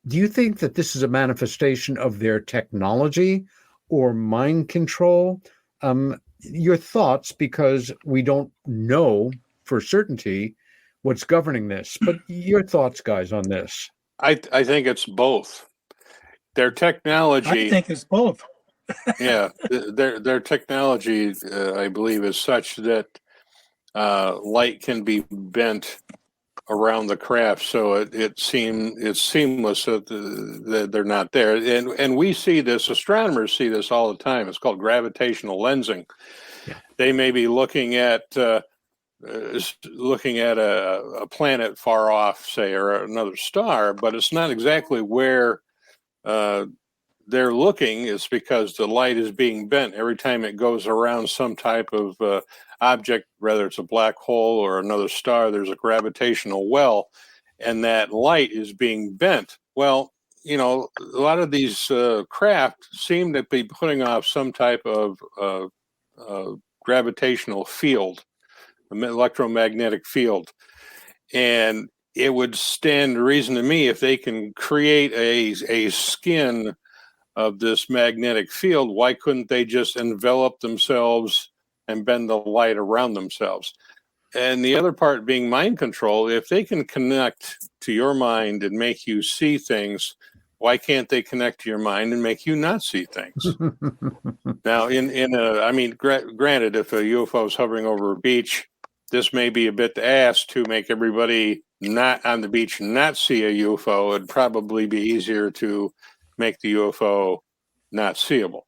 Do you think that this is a manifestation of their technology or mind control? Your thoughts, because we don't know for certainty what's governing this, but your thoughts, guys, on this. I think it's both. Their technology. I think it's both. Yeah, their technology, I believe, is such that light can be bent around the craft, so it's seamless that they're not there. And we see this, astronomers see this all the time. It's called gravitational lensing. Yeah. They may be looking at a planet far off, say, or another star, but it's not exactly where they're looking. It's because the light is being bent every time it goes around some type of object, whether it's a black hole or another star. There's a gravitational well, and that light is being bent. Well, a lot of these craft seem to be putting off some type of gravitational field, an electromagnetic field. And it would stand to reason to me, if they can create a skin of this magnetic field, why couldn't they just envelop themselves and bend the light around themselves? And the other part being mind control. If they can connect to your mind and make you see things why can't they connect to your mind and make you not see things? Now, granted, if a UFO is hovering over a beach, this may be a bit to ask to make everybody not on the beach not see a UFO. It'd probably be easier to make the UFO not seeable.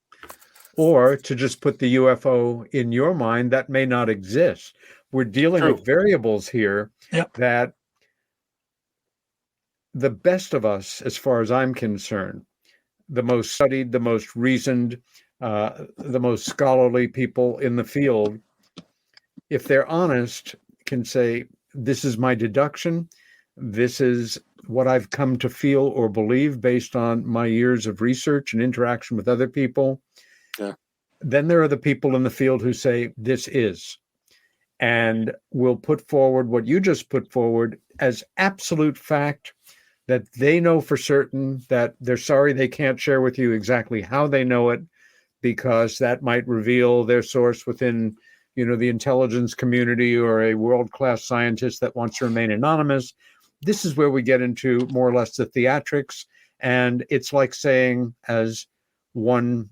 Or to just put the UFO in your mind that may not exist. We're dealing True. with variables here that the best of us, as far as I'm concerned, the most studied, the most reasoned, the most scholarly people in the field, if they're honest, can say, this is my deduction. This is what I've come to feel or believe based on my years of research and interaction with other people. Yeah. Then there are the people in the field who say, this is, and will put forward what you just put forward as absolute fact, that they know for certain, that they're sorry they can't share with you exactly how they know it, because that might reveal their source within, the intelligence community, or a world-class scientist that wants to remain anonymous. This is where we get into more or less the theatrics. And it's like saying, as one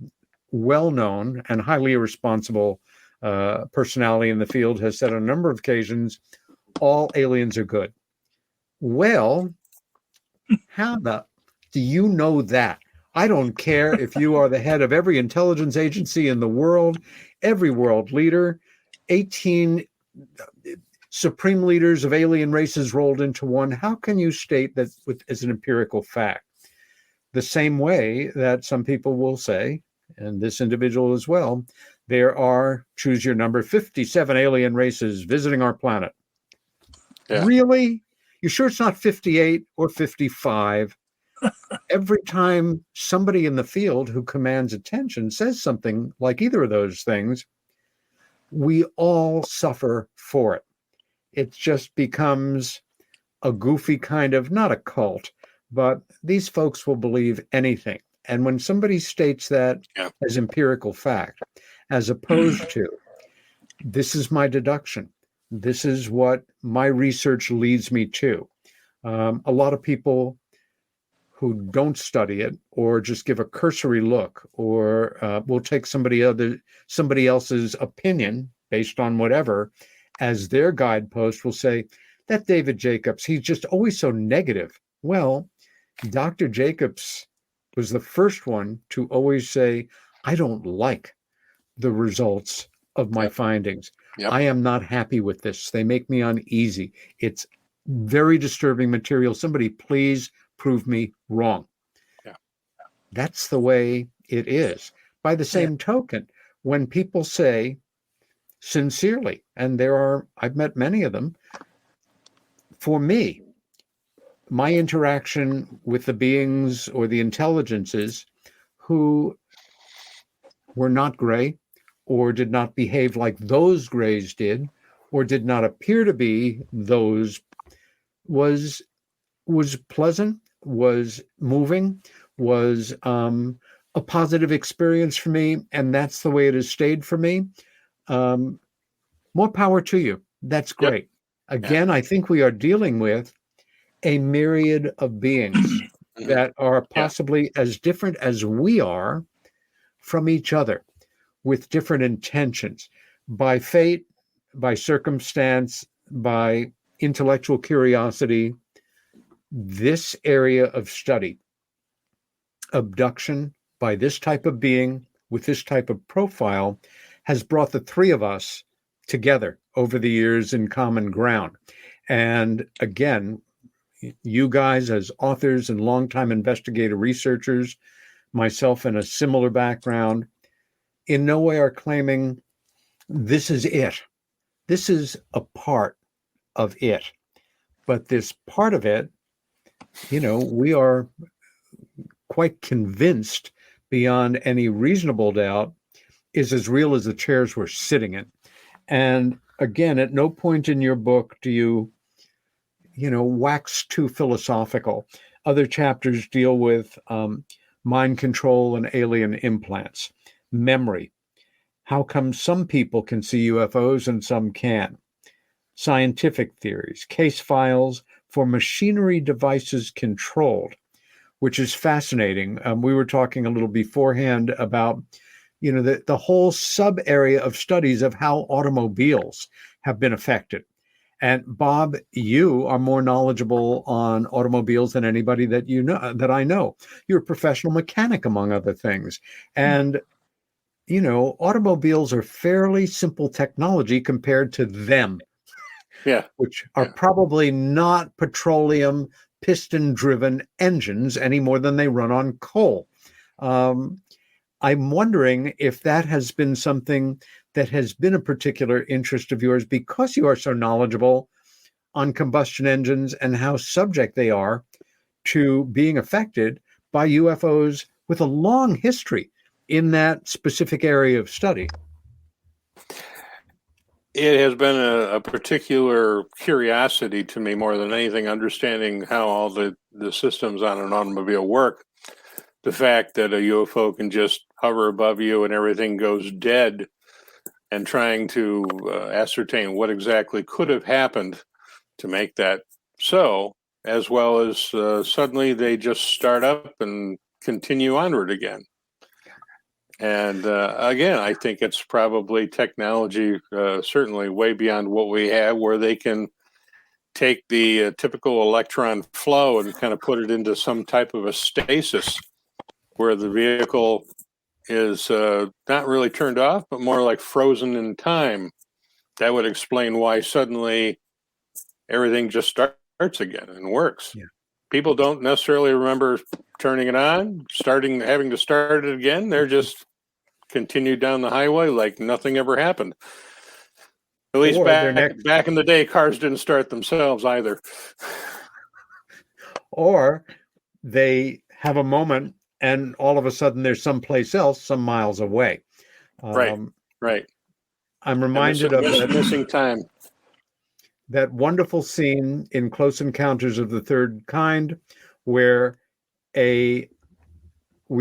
well-known and highly irresponsible personality in the field has said on a number of occasions, all aliens are good. Well, how do you know that? I don't care if you are the head of every intelligence agency in the world, every world leader, 18 supreme leaders of alien races rolled into one. How can you state that as an empirical fact? The same way that some people will say, and this individual as well, there are, choose your number, 57 alien races visiting our planet. Yeah. Really? You sure it's not 58 or 55? Every time somebody in the field who commands attention says something like either of those things, we all suffer for it. It just becomes a goofy kind of, not a cult, but these folks will believe anything. And when somebody states that as empirical fact, as opposed to, this is my deduction, this is what my research leads me to. A lot of people who don't study it, or just give a cursory look, or will take somebody else's opinion based on whatever as their guidepost, will say, that David Jacobs, he's just always so negative. Well, Dr. Jacobs was the first one to always say, I don't like the results of my findings. I am not happy with this. They make me uneasy. It's very disturbing material. Somebody please prove me wrong. That's the way it is. By the same token, when people say sincerely, and I've met many of them, for me, my interaction with the beings or the intelligences who were not gray, or did not behave like those grays did, or did not appear to be those, was pleasant, was moving, was a positive experience for me, and that's the way it has stayed for me. More power to you. That's great. Again, I think we are dealing with a myriad of beings that are possibly as different as we are from each other, with different intentions, by fate, by circumstance, by intellectual curiosity. This area of study, abduction by this type of being with this type of profile, has brought the three of us together over the years in common ground. And again, you guys as authors and longtime investigative researchers, myself in a similar background, in no way are claiming this is it. This is a part of it. But this part of it, we are quite convinced beyond any reasonable doubt is as real as the chairs we're sitting in. And again, at no point in your book do you wax too philosophical. Other chapters deal with mind control and alien implants, memory. How come some people can see UFOs and some can't? Scientific theories, case files for machinery devices controlled. which is fascinating. We were talking a little beforehand about, the whole sub area of studies of how automobiles have been affected. And Bob, you are more knowledgeable on automobiles than anybody that I know. You're a professional mechanic, among other things. And, automobiles are fairly simple technology compared to them, which are probably not petroleum piston-driven engines any more than they run on coal. I'm wondering if that has been something that has been a particular interest of yours because you are so knowledgeable on combustion engines and how subject they are to being affected by UFOs with a long history in that specific area of study. It has been a particular curiosity to me more than anything, understanding how all the systems on an automobile work. The fact that a UFO can just hover above you and everything goes dead, and trying to ascertain what exactly could have happened to make that so, as well as suddenly they just start up and continue onward again. And again, I think it's probably technology, certainly way beyond what we have, where they can take the typical electron flow and kind of put it into some type of a stasis where the vehicle is not really turned off, but more like frozen in time. That would explain why suddenly everything just starts again and works. Yeah. People don't necessarily remember turning it on, having to start it again. They're just continued down the highway like nothing ever happened. At least back in the day, cars didn't start themselves either. Or they have a moment and all of a sudden there's someplace else some miles away. Right. I'm reminded of that missing time. That wonderful scene in Close Encounters of the Third Kind where we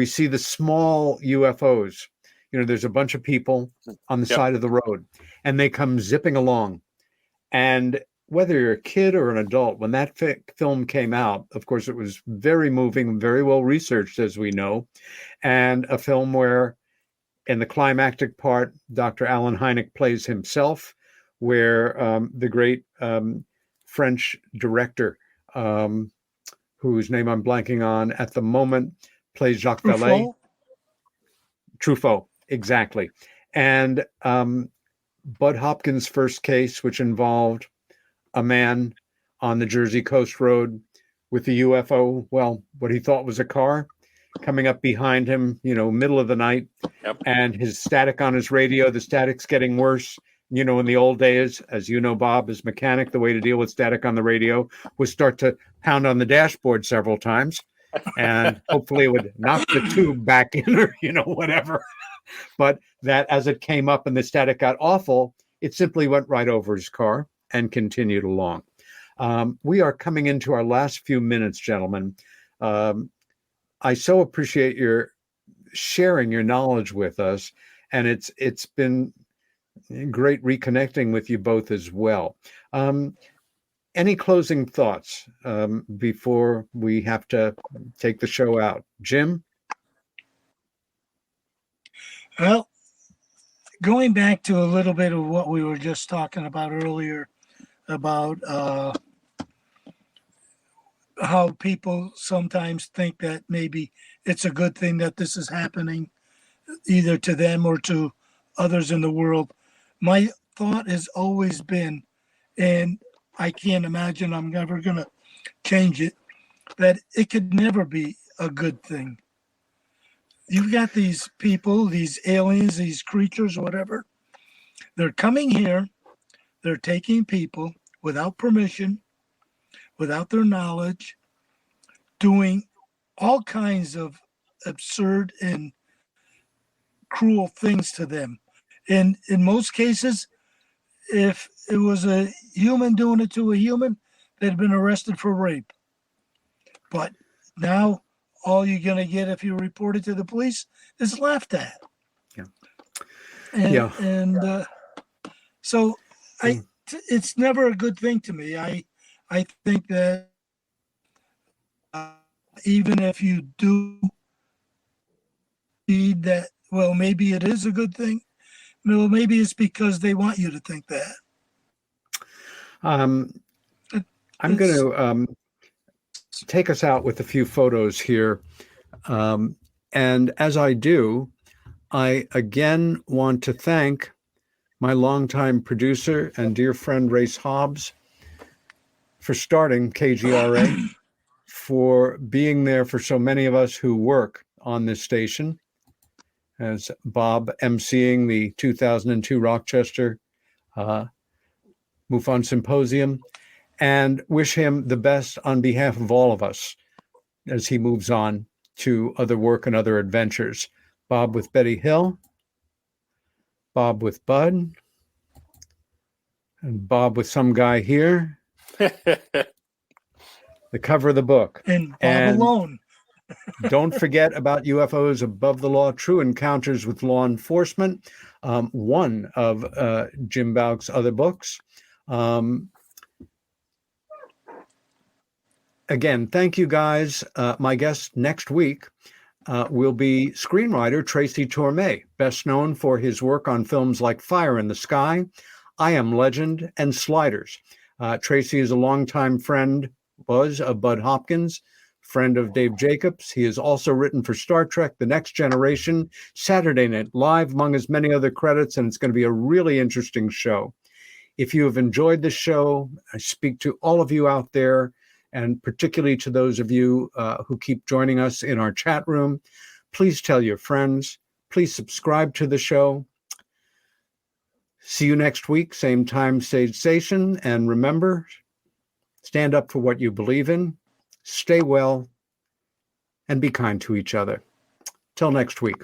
see the small UFOs. There's a bunch of people on the side of the road and they come zipping along. And whether you're a kid or an adult, when that film came out, of course, it was very moving, very well researched, as we know, and a film where in the climactic part, Dr. Alan Hynek plays himself, where the great French director, whose name I'm blanking on at the moment, plays Jacques Vallée. Truffaut, exactly. And Bud Hopkins' first case, which involved a man on the Jersey Coast Road with the UFO, what he thought was a car, coming up behind him, middle of the night, and his static on his radio, the static's getting worse. In the old days, as you know, Bob, as mechanic, the way to deal with static on the radio was start to pound on the dashboard several times, and hopefully it would knock the tube back in or, whatever. But that as it came up and the static got awful, it simply went right over his car and continued along. We are coming into our last few minutes, gentlemen. I so appreciate your sharing your knowledge with us, and it's been great reconnecting with you both as well. Any closing thoughts before we have to take the show out? Jim? Well, going back to a little bit of what we were just talking about earlier about how people sometimes think that maybe it's a good thing that this is happening either to them or to others in the world. My thought has always been, and I can't imagine I'm never going to change it, that it could never be a good thing. You've got these people, these aliens, these creatures, whatever. They're coming here. They're taking people without permission, without their knowledge, doing all kinds of absurd and cruel things to them. And in most cases, if it was a human doing it to a human, they'd have been arrested for rape. But now all you're going to get if you report it to the police is laughed at. So it's never a good thing to me. I think that even if you do see that, well, maybe it is a good thing. Well, maybe it's because they want you to think that. I'm going to take us out with a few photos here. And as I do, I again want to thank my longtime producer and dear friend Race Hobbs for starting KGRA, for being there for so many of us who work on this station, as Bob emceeing the 2002 Rochester MUFON Symposium, and wish him the best on behalf of all of us as he moves on to other work and other adventures. Bob with Betty Hill, Bob with Bud, and Bob with some guy here. The cover of the book. And Bob alone. Don't forget about UFOs Above the Law, True Encounters with Law Enforcement, one of Jim Bouck's other books. Again, thank you guys. My guest next week will be screenwriter Tracy Torme, best known for his work on films like Fire in the Sky, I Am Legend, and Sliders. Tracy is a longtime friend, was of Bud Hopkins, friend of Dave Jacobs. He has also written for Star Trek, The Next Generation, Saturday Night Live, among his many other credits, and it's going to be a really interesting show. If you have enjoyed this show, I speak to all of you out there, and particularly to those of you who keep joining us in our chat room. Please tell your friends. Please subscribe to the show. See you next week, same time, same station. And remember, stand up for what you believe in, stay well, and be kind to each other. Till next week.